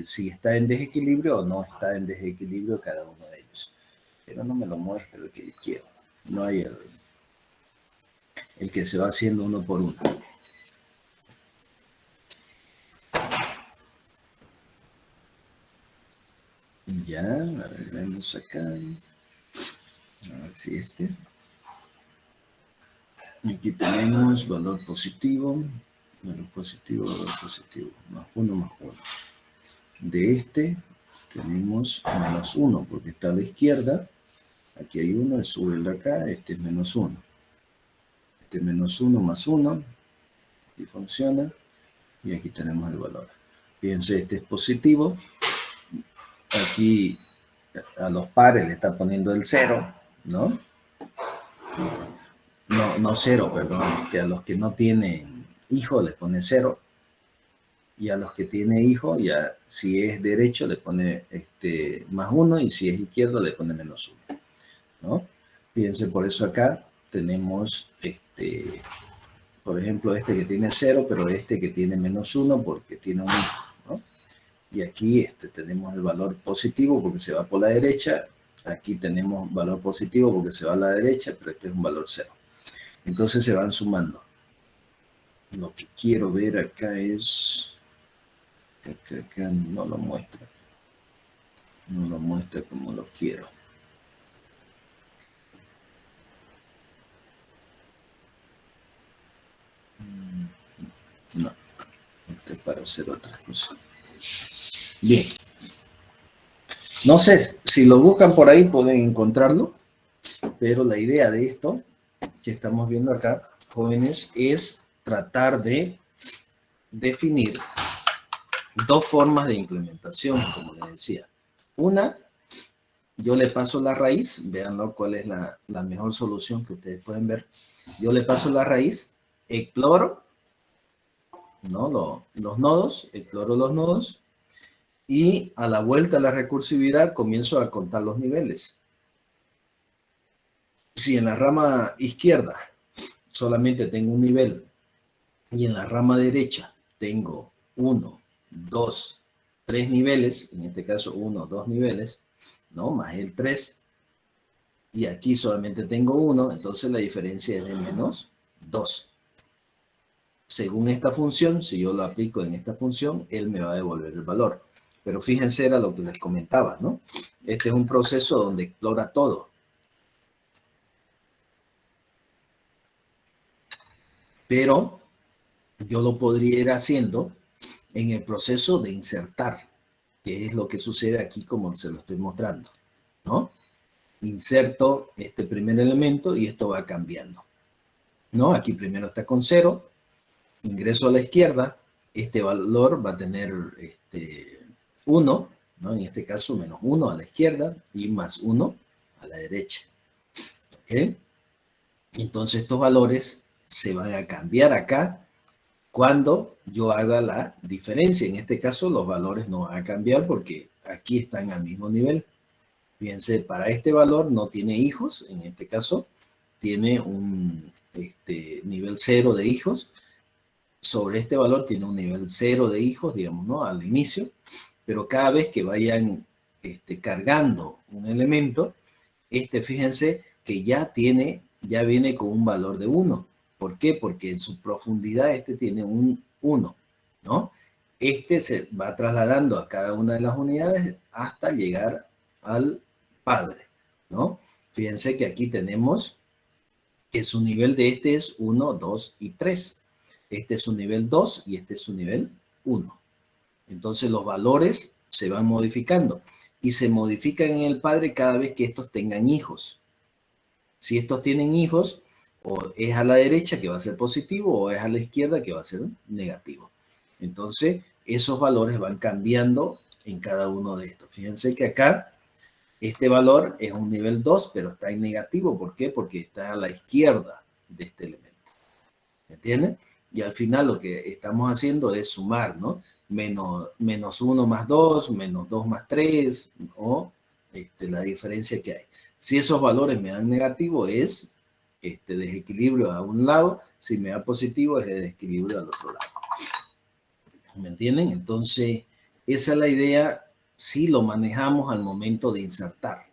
si está en desequilibrio o no está en desequilibrio cada uno de ellos. Pero no me lo muestra el que yo quiero. No hay el que se va haciendo uno por uno. Ya, a ver, vemos acá. A ver si Aquí tenemos valor positivo, más 1 más 1. De tenemos menos 1, porque está a la izquierda. Aquí hay 1, sube el de acá, es menos 1. Menos 1 más 1, y funciona. Y aquí tenemos el valor. Fíjense, es positivo. Aquí a los pares le está poniendo el 0, ¿no? No 0, perdón. A los que no tienen hijo les pone 0. Y a los que tiene hijo, ya si es derecho le pone más 1, y si es izquierdo le pone menos 1, ¿no? Fíjense, por eso acá tenemos por ejemplo, que tiene 0, pero que tiene menos 1 porque tiene un hijo, ¿no? Y aquí tenemos el valor positivo porque se va por la derecha. Aquí tenemos valor positivo porque se va a la derecha, pero es un valor 0. Entonces se van sumando. Lo que quiero ver acá es... Acá no lo muestra. No lo muestra como lo quiero. No. Para hacer otras cosas. Bien. No sé, si lo buscan por ahí pueden encontrarlo, pero la idea de esto que estamos viendo acá, jóvenes, es tratar de definir dos formas de implementación, como les decía. Una, yo le paso la raíz, vean cuál es la mejor solución que ustedes pueden ver. Yo le paso la raíz, exploro, ¿no? Los nodos, exploro los nodos, y a la vuelta a la recursividad comienzo a contar los niveles. Si en la rama izquierda solamente tengo un nivel y en la rama derecha tengo 1, 2, 3 niveles, en este caso 1, 2 niveles, ¿no? Más el 3, y aquí solamente tengo 1, entonces la diferencia es de menos 2. Según esta función, si yo lo aplico en esta función, él me va a devolver el valor. Pero fíjense, era lo que les comentaba, ¿no? Este es un proceso donde explora todo. Pero yo lo podría ir haciendo en el proceso de insertar, que es lo que sucede aquí como se lo estoy mostrando, ¿no? Inserto este primer elemento y esto va cambiando, ¿no? Aquí primero está con 0, ingreso a la izquierda, este valor va a tener 1, ¿no? En este caso menos 1 a la izquierda y más 1 a la derecha, ¿ok? Entonces estos valores se van a cambiar acá cuando yo haga la diferencia. En este caso los valores no van a cambiar porque aquí están al mismo nivel. Fíjense, para este valor no tiene hijos, en este caso tiene un nivel 0 de hijos. Sobre este valor tiene un nivel 0 de hijos, digamos, ¿no? Al inicio, pero cada vez que vayan cargando un elemento, fíjense que ya viene con un valor de 1. ¿Por qué? Porque en su profundidad tiene un 1, ¿no? Se va trasladando a cada una de las unidades hasta llegar al padre, ¿no? Fíjense que aquí tenemos que su nivel de es 1, 2 y 3. Este es su nivel 2 y este es su nivel 1. Entonces los valores se van modificando y se modifican en el padre cada vez que estos tengan hijos. Si estos tienen hijos, o es a la derecha que va a ser positivo o es a la izquierda que va a ser negativo. Entonces esos valores van cambiando en cada uno de estos. Fíjense que acá este valor es un nivel 2, pero está en negativo. ¿Por qué? Porque está a la izquierda de este elemento. ¿Me entienden? Y al final lo que estamos haciendo es sumar, ¿no? Menos 1 más 2, menos 2 más 3, o la diferencia que hay. Si esos valores me dan negativo, es desequilibrio a un lado. Si me da positivo, es desequilibrio al otro lado. ¿Me entienden? Entonces, esa es la idea si lo manejamos al momento de insertar.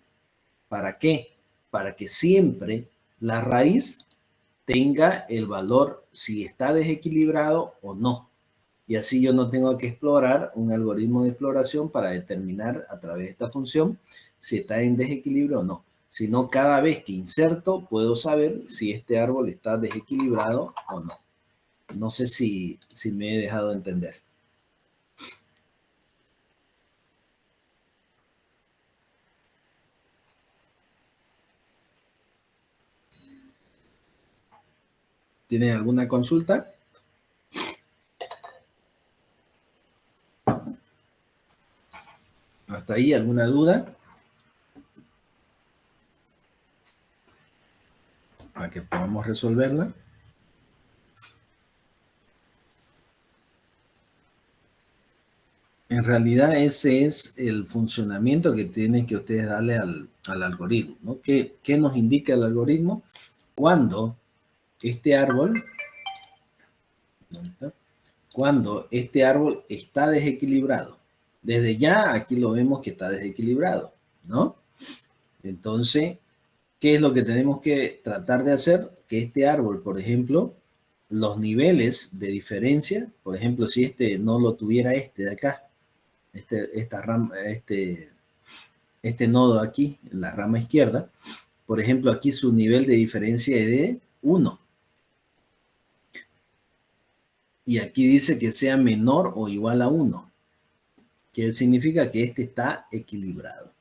¿Para qué? Para que siempre la raíz tenga el valor si está desequilibrado o no. Y así yo no tengo que explorar un algoritmo de exploración para determinar a través de esta función si está en desequilibrio o no. Sino cada vez que inserto puedo saber si este árbol está desequilibrado o no. No sé si me he dejado entender. ¿Tienen alguna consulta? ¿Hasta ahí alguna duda? Para que podamos resolverla. En realidad ese es el funcionamiento que tienen que ustedes darle al algoritmo, ¿no? ¿Qué nos indica el algoritmo? Cuando este árbol está desequilibrado. Desde ya aquí lo vemos que está desequilibrado, ¿no? Entonces, ¿qué es lo que tenemos que tratar de hacer? Que este árbol, por ejemplo, los niveles de diferencia, por ejemplo, si no lo tuviera de acá, esta rama, este nodo aquí, en la rama izquierda, por ejemplo, aquí su nivel de diferencia es de 1. Y aquí dice que sea menor o igual a 1, que significa que está equilibrado.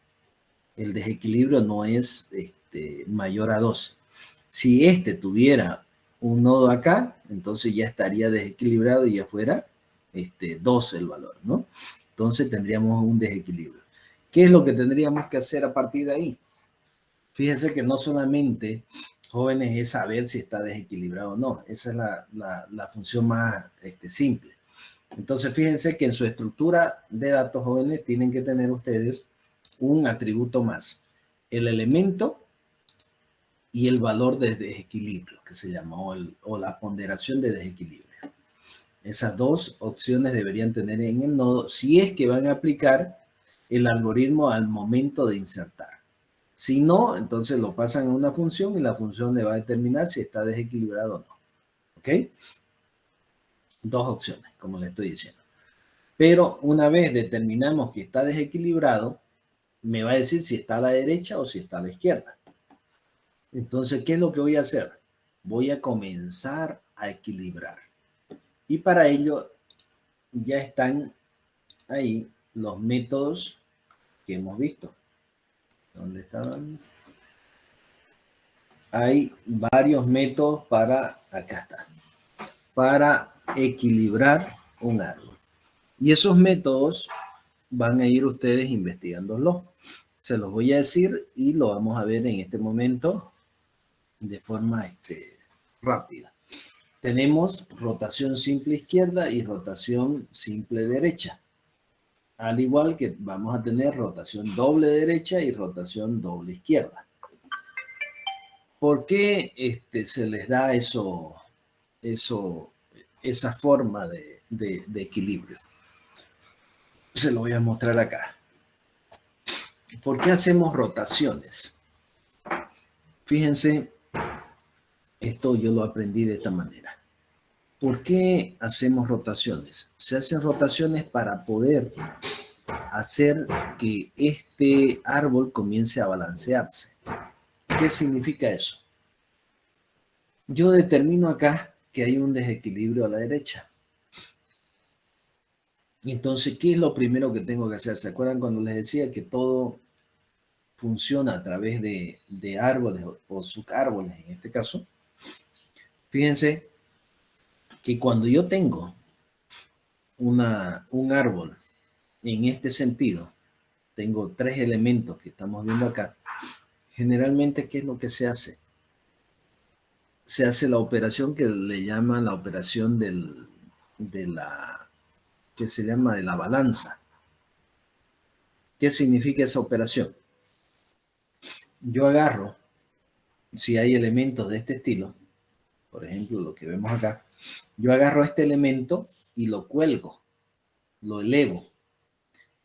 El desequilibrio no es mayor a 2. Si tuviera un nodo acá, entonces ya estaría desequilibrado y ya fuera 2 el valor, ¿no? Entonces tendríamos un desequilibrio. ¿Qué es lo que tendríamos que hacer a partir de ahí? Fíjense que no solamente, jóvenes, es saber si está desequilibrado o no. Esa es la función más simple. Entonces, fíjense que en su estructura de datos, jóvenes, tienen que tener ustedes un atributo más. El elemento y el valor de desequilibrio, que se llama, o la ponderación de desequilibrio. Esas dos opciones deberían tener en el nodo si es que van a aplicar el algoritmo al momento de insertar. Si no, entonces lo pasan a una función y la función le va a determinar si está desequilibrado o no. ¿Ok? Dos opciones, como le estoy diciendo. Pero una vez determinamos que está desequilibrado, me va a decir si está a la derecha o si está a la izquierda. Entonces, ¿qué es lo que voy a hacer? Voy a comenzar a equilibrar. Y para ello ya están ahí los métodos que hemos visto. ¿Dónde estaban? Hay varios métodos para, acá está, para equilibrar un árbol. Y esos métodos van a ir ustedes investigándolos. Se los voy a decir y lo vamos a ver en este momento de forma rápida. Tenemos rotación simple izquierda y rotación simple derecha. Al igual que vamos a tener rotación doble derecha y rotación doble izquierda. ¿Por qué se les da esa forma de equilibrio? Se lo voy a mostrar acá. ¿Por qué hacemos rotaciones? Fíjense, esto yo lo aprendí de esta manera. ¿Por qué hacemos rotaciones? Se hacen rotaciones para poder hacer que este árbol comience a balancearse. ¿Qué significa eso? Yo determino acá que hay un desequilibrio a la derecha. Entonces, ¿qué es lo primero que tengo que hacer? ¿Se acuerdan cuando les decía que todo funciona a través de árboles o subárboles en este caso? Fíjense que cuando yo tengo un árbol en este sentido, tengo 3 elementos que estamos viendo acá, generalmente, ¿qué es lo que se hace? Se hace la operación que le llaman la operación de la balanza. ¿Qué significa esa operación? Yo agarro, si hay elementos de este estilo, por ejemplo, lo que vemos acá, yo agarro este elemento y lo cuelgo, lo elevo.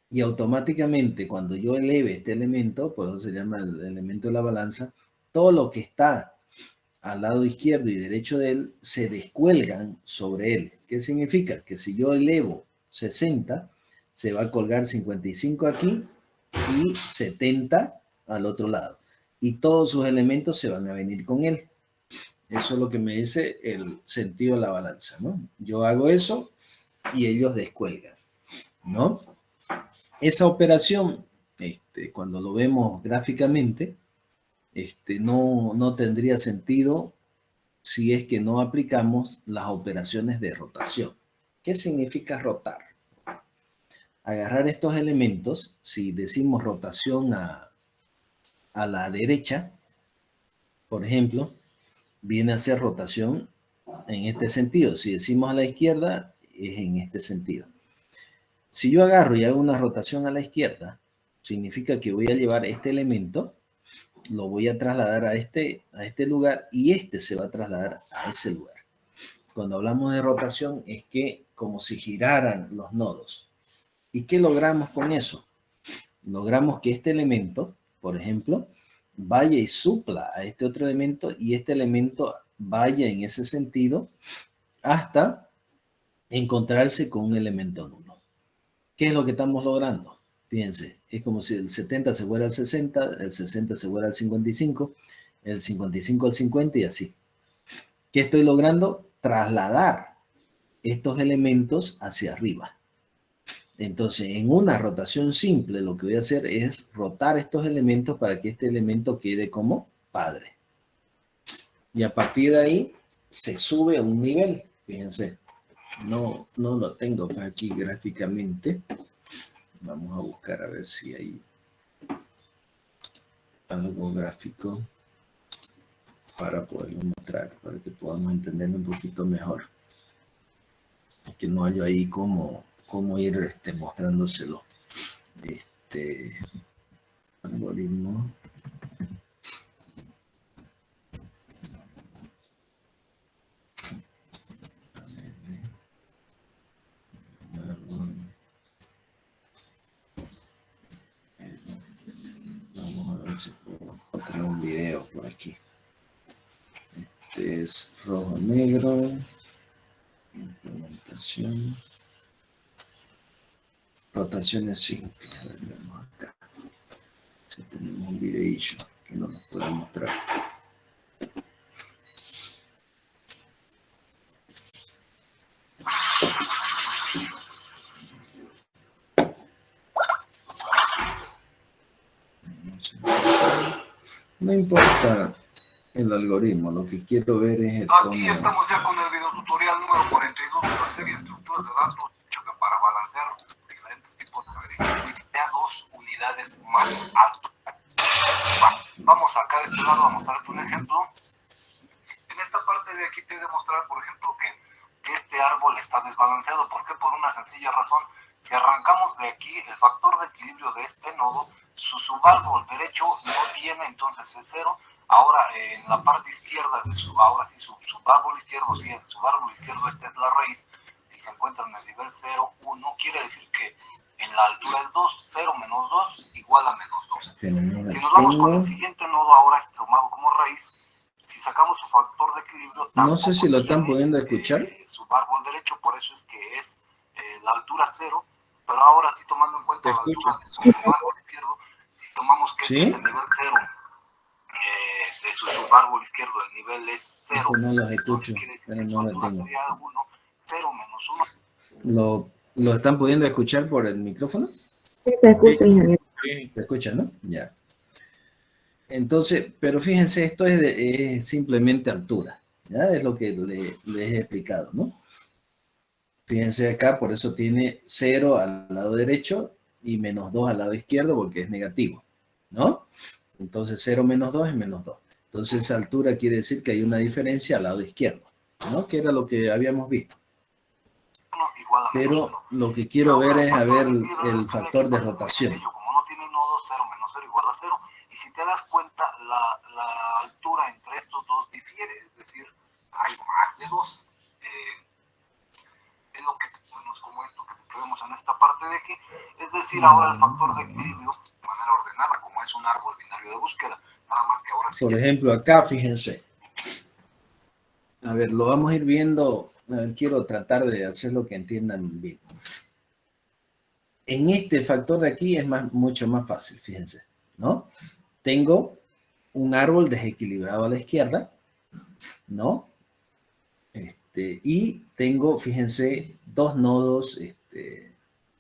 Y automáticamente cuando yo eleve este elemento, pues eso se llama el elemento de la balanza, todo lo que está al lado izquierdo y derecho de él se descuelgan sobre él. ¿Qué significa? Que si yo elevo 60, se va a colgar 55 aquí y 70 al otro lado. Y todos sus elementos se van a venir con él. Eso es lo que me dice el sentido de la balanza, ¿no? Yo hago eso y ellos descuelgan, ¿no? Esa operación, cuando lo vemos gráficamente, no tendría sentido si es que no aplicamos las operaciones de rotación. ¿Qué significa rotar? Agarrar estos elementos, si decimos rotación a la derecha, por ejemplo, viene a ser rotación en este sentido. Si decimos a la izquierda, es en este sentido. Si yo agarro y hago una rotación a la izquierda, significa que voy a llevar este elemento, lo voy a trasladar a este lugar y se va a trasladar a ese lugar. Cuando hablamos de rotación es que como si giraran los nodos. ¿Y qué logramos con eso? Logramos que este elemento, por ejemplo, vaya y supla a este otro elemento y este elemento vaya en ese sentido hasta encontrarse con un elemento nulo. ¿Qué es lo que estamos logrando? Fíjense, es como si el 70 se fuera al 60, el 60 se fuera al 55, el 55 al 50 y así. ¿Qué estoy logrando? Trasladar estos elementos hacia arriba. Entonces, en una rotación simple, lo que voy a hacer es rotar estos elementos para que este elemento quede como padre. Y a partir de ahí, se sube a un nivel. Fíjense, no lo tengo aquí gráficamente. Vamos a buscar a ver si hay algo gráfico para poderlo mostrar, para que podamos entenderlo un poquito mejor. Que no haya ahí cómo ir mostrándoselo. Algoritmo. Vamos a ver si puedo encontrar un video por aquí. Este es rojo negro. Implementación. Rotaciones simples. A ver, vemos acá. Si tenemos un videillo que no nos pueda mostrar. No importa el algoritmo, lo que quiero ver es el cómo... Aquí estamos ya con el video tutorial número 42 de la serie Estructuras de Datos, dicho que para balancear diferentes tipos de verificación a 2 unidades más alto. Vamos acá de este lado a mostrarte un ejemplo. En esta parte de aquí te he de mostrar, por ejemplo, que este árbol está desbalanceado. ¿Por qué? Por una sencilla razón. Si arrancamos de aquí, el factor de equilibrio de este nodo, su subárbol derecho no tiene, entonces es 0. Ahora, en la parte izquierda de su subárbol izquierdo, sí, el subárbol izquierdo, esta es la raíz, y se encuentra en el nivel 0, 1, quiere decir que en la altura es 2, 0 menos 2 igual a menos 2. Si nos vamos con el siguiente nodo, ahora tomado como raíz, si sacamos su factor de equilibrio, no sé si lo están pudiendo escuchar. Subárbol derecho, por eso es que es la altura 0, pero ahora sí tomando en cuenta la altura de su subárbol izquierdo, si tomamos que ¿Sí? es el nivel 0, de su subárbol izquierdo, el nivel es 0. No los escucho, pero no lo tengo. Sería 1, 0 menos 1. ¿Lo están pudiendo escuchar por el micrófono? Sí, te escucho, ingeniero. Sí. ¿Se escucha, no? Ya. Entonces, pero fíjense, esto es simplemente altura. ¿Ya? Es lo que les he explicado, ¿no? Fíjense acá, por eso tiene 0 al lado derecho y menos 2 al lado izquierdo porque es negativo, ¿no? Entonces 0 menos 2 es menos 2. Entonces esa altura quiere decir que hay una diferencia al lado izquierdo, ¿no? Que era lo que habíamos visto. Pero lo que quiero ver es a ver el factor de rotación. Como no tiene nodo, 0 menos 0 igual a 0. Y si te das cuenta, la altura entre estos dos difiere. Es decir, hay más de 2. Es lo que, bueno, es como esto que vemos en esta parte de aquí. Es decir, ahora el factor de equilibrio de manera ordenada, como es un árbol binario de búsqueda. Nada más que ahora sí. Por ejemplo, acá, fíjense. A ver, lo vamos a ir viendo. A ver, quiero tratar de hacer lo que entiendan bien. En este factor de aquí es mucho más fácil, fíjense, ¿no? Tengo un árbol desequilibrado a la izquierda, ¿no? Y tengo, fíjense, 2 nodos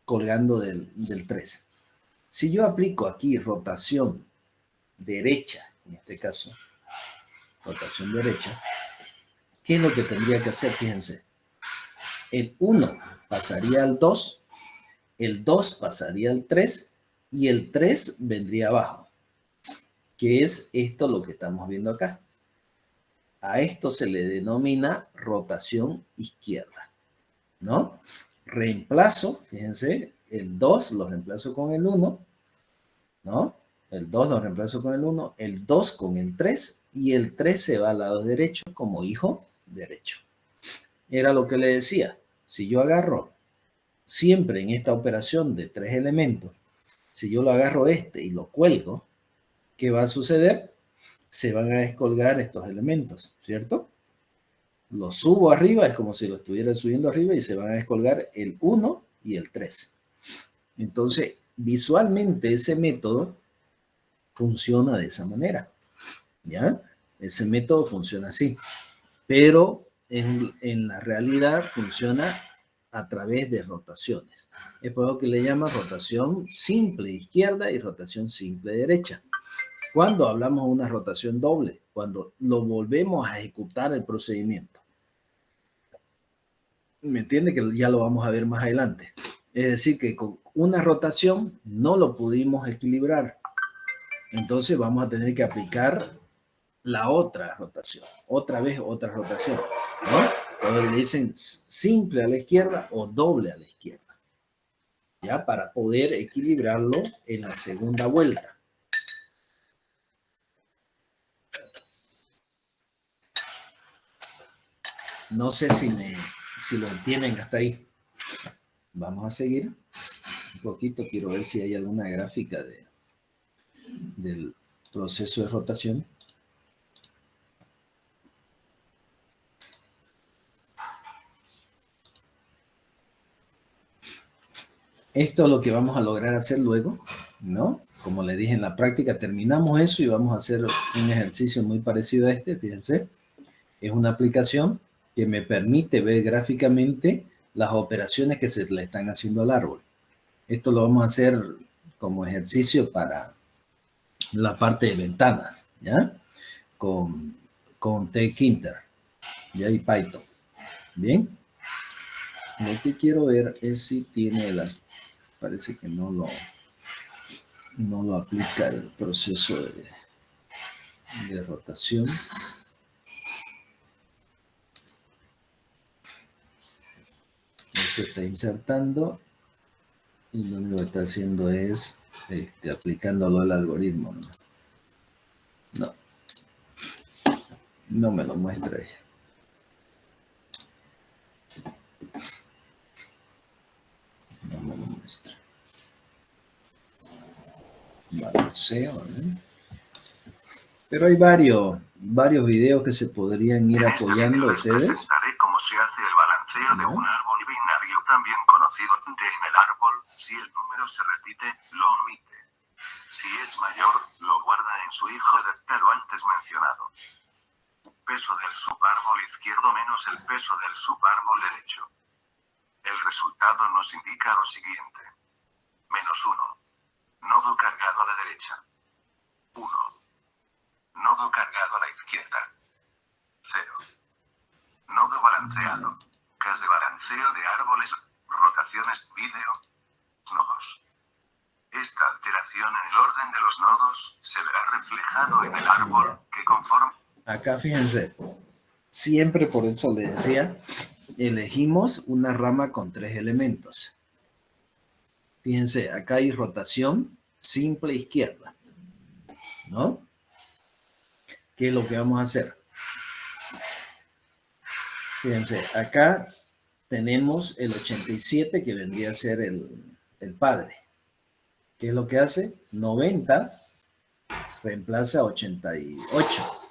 colgando del 3. Si yo aplico aquí rotación derecha, en este caso, rotación derecha, ¿qué es lo que tendría que hacer? Fíjense, el 1 pasaría al 2, el 2 pasaría al 3 y el 3 vendría abajo, que es esto lo que estamos viendo acá. A esto se le denomina rotación izquierda, ¿no? Reemplazo, fíjense, el 2 lo reemplazo con el 1, ¿no? El 2 lo reemplazo con el 1, el 2 con el 3 y el 3 se va al lado derecho como hijo derecho. Era lo que le decía. Si yo agarro siempre en esta operación de 3 elementos, si yo lo agarro y lo cuelgo, ¿qué va a suceder? Se van a descolgar estos elementos, ¿cierto? Lo subo arriba, es como si lo estuviera subiendo arriba y se van a descolgar el 1 y el 3. Entonces, visualmente ese método funciona de esa manera, ¿ya? Ese método funciona así, pero en la realidad funciona a través de rotaciones. Es por lo que le llama rotación simple izquierda y rotación simple derecha. Cuando hablamos de una rotación doble, cuando lo volvemos a ejecutar el procedimiento, ¿Me entiende? Que ya lo vamos a ver más adelante. Es decir, que con una rotación no lo pudimos equilibrar. Entonces vamos a tener que aplicar la otra rotación. Otra vez otra rotación, ¿no? Entonces le dicen simple a la izquierda o doble a la izquierda. Ya, para poder equilibrarlo en la segunda vuelta. No sé si lo entienden hasta ahí. Vamos a seguir un poquito. Quiero ver si hay alguna gráfica del proceso de rotación. Esto es lo que vamos a lograr hacer luego, ¿no? Como le dije en la práctica, terminamos eso y vamos a hacer un ejercicio muy parecido a este. Fíjense, es una aplicación que me permite ver gráficamente las operaciones que se le están haciendo al árbol. Esto lo vamos a hacer como ejercicio para la parte de ventanas, ¿ya? Con Tkinter, ¿ya? Y Python. Bien. Lo que quiero ver es si tiene las... Parece que no lo aplica el proceso de rotación. Esto está insertando y lo único que está haciendo es aplicándolo al algoritmo. No me lo muestra ella. No me lo muestra. Balanceo, ¿eh? Pero hay varios videos que se podrían ir apoyando a ustedes. Presentaré cómo se hace el balanceo de un árbol binario, también conocido en el árbol. Si el número se repite, lo omite. Si es mayor, lo guarda en su hijo de lo antes mencionado. Peso del subárbol izquierdo menos el peso del subárbol derecho. El resultado nos indica lo siguiente. -1. Nodo cargado a la derecha. 1. Nodo cargado a la izquierda. 0. Nodo balanceado. Cas de balanceo de árboles. Rotaciones. Vídeo. Nodos. Esta alteración en el orden de los nodos se verá reflejado en el árbol que conforma. Acá fíjense, siempre por eso les decía, elegimos una rama con 3 elementos. Fíjense, acá hay rotación simple izquierda, ¿no? ¿Qué es lo que vamos a hacer? Fíjense, acá tenemos el 87 que vendría a ser el padre. ¿Qué es lo que hace? 90 reemplaza 88,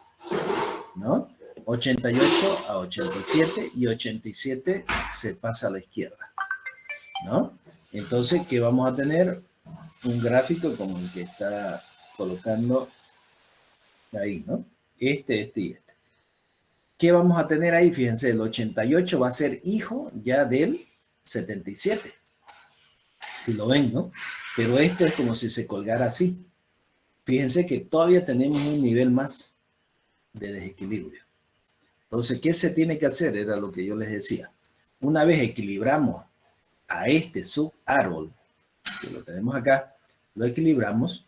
¿no? 88 a 87 y 87 se pasa a la izquierda, ¿no? Entonces, ¿qué vamos a tener? Un gráfico como el que está colocando ahí, ¿no? Este y este. ¿Qué vamos a tener ahí? Fíjense, el 88 va a ser hijo ya del 77. Si lo ven, ¿no? Pero esto es como si se colgara así. Fíjense que todavía tenemos un nivel más de desequilibrio. Entonces, ¿qué se tiene que hacer? Era lo que yo les decía. Una vez equilibramos a este subárbol, que lo tenemos acá, lo equilibramos,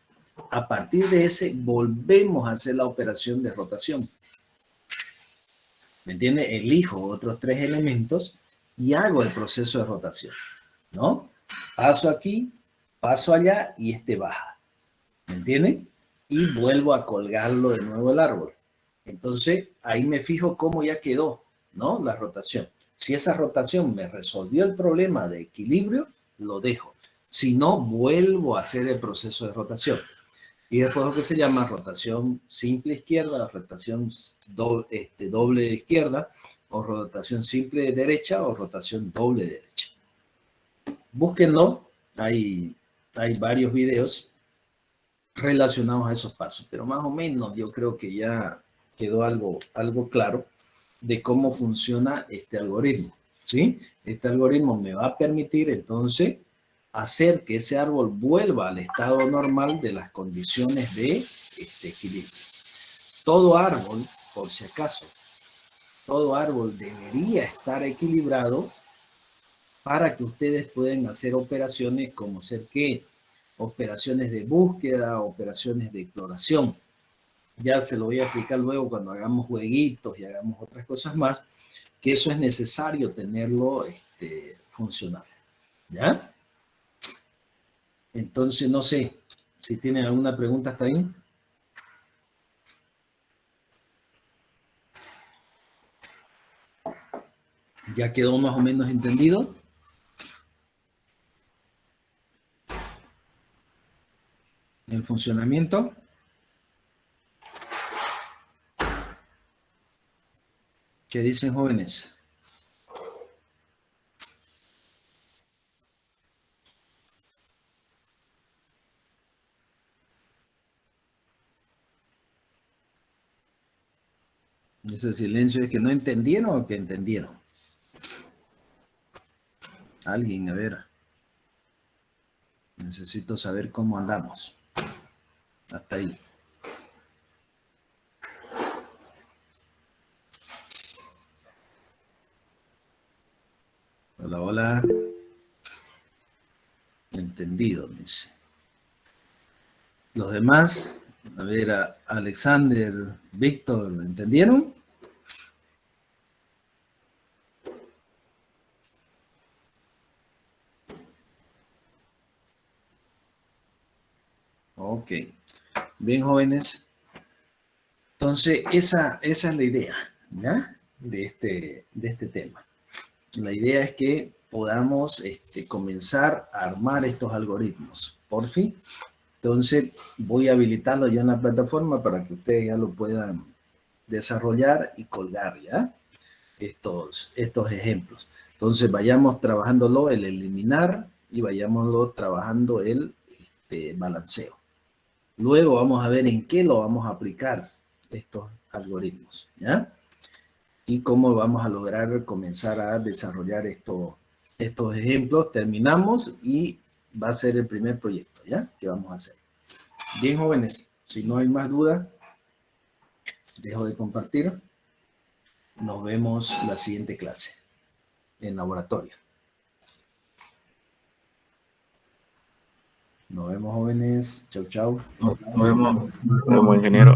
a partir de ese volvemos a hacer la operación de rotación. ¿Me entiende? Elijo otros 3 elementos y hago el proceso de rotación, ¿no? Paso aquí, paso allá y este baja. ¿Me entienden? Y vuelvo a colgarlo de nuevo el árbol. Entonces, ahí me fijo cómo ya quedó, ¿no? La rotación. Si esa rotación me resolvió el problema de equilibrio, lo dejo. Si no, vuelvo a hacer el proceso de rotación. Y después lo que se llama rotación simple izquierda, rotación doble izquierda, o rotación simple derecha, o rotación doble derecha. Búsquenlo. Hay varios videos relacionados a esos pasos, pero más o menos yo creo que ya quedó algo claro de cómo funciona este algoritmo, ¿sí? Este algoritmo me va a permitir entonces hacer que ese árbol vuelva al estado normal de las condiciones de equilibrio. Todo árbol, por si acaso, todo árbol debería estar equilibrado para que ustedes puedan hacer operaciones como ser que operaciones de búsqueda, operaciones de exploración. Ya se lo voy a explicar luego cuando hagamos jueguitos y hagamos otras cosas más, que eso es necesario tenerlo funcional. ¿Ya? Entonces, no sé si tienen alguna pregunta hasta ahí. ¿Ya quedó más o menos entendido? El funcionamiento. ¿Qué dicen, jóvenes? Ese silencio es que no entendieron o que entendieron. Alguien, a ver. Necesito saber cómo andamos. Hasta ahí. Hola, hola. Entendido, me dice. Los demás, a ver, Alexander, Víctor, ¿entendieron? Ok. Bien, jóvenes. Entonces, esa es la idea, ¿ya? De este tema. La idea es que podamos comenzar a armar estos algoritmos. Por fin. Entonces, voy a habilitarlo ya en la plataforma para que ustedes ya lo puedan desarrollar y colgar, ¿ya? Estos ejemplos. Entonces, vayamos trabajándolo el eliminar y vayámoslo trabajando el balanceo. Luego vamos a ver en qué lo vamos a aplicar estos algoritmos, ¿ya? Y cómo vamos a lograr comenzar a desarrollar estos ejemplos. Terminamos y va a ser el primer proyecto, ¿ya? Que vamos a hacer. Bien, jóvenes, si no hay más dudas, dejo de compartir. Nos vemos la siguiente clase en laboratorio. Nos vemos, jóvenes. Chau, chau. Nos vemos. Como ingeniero.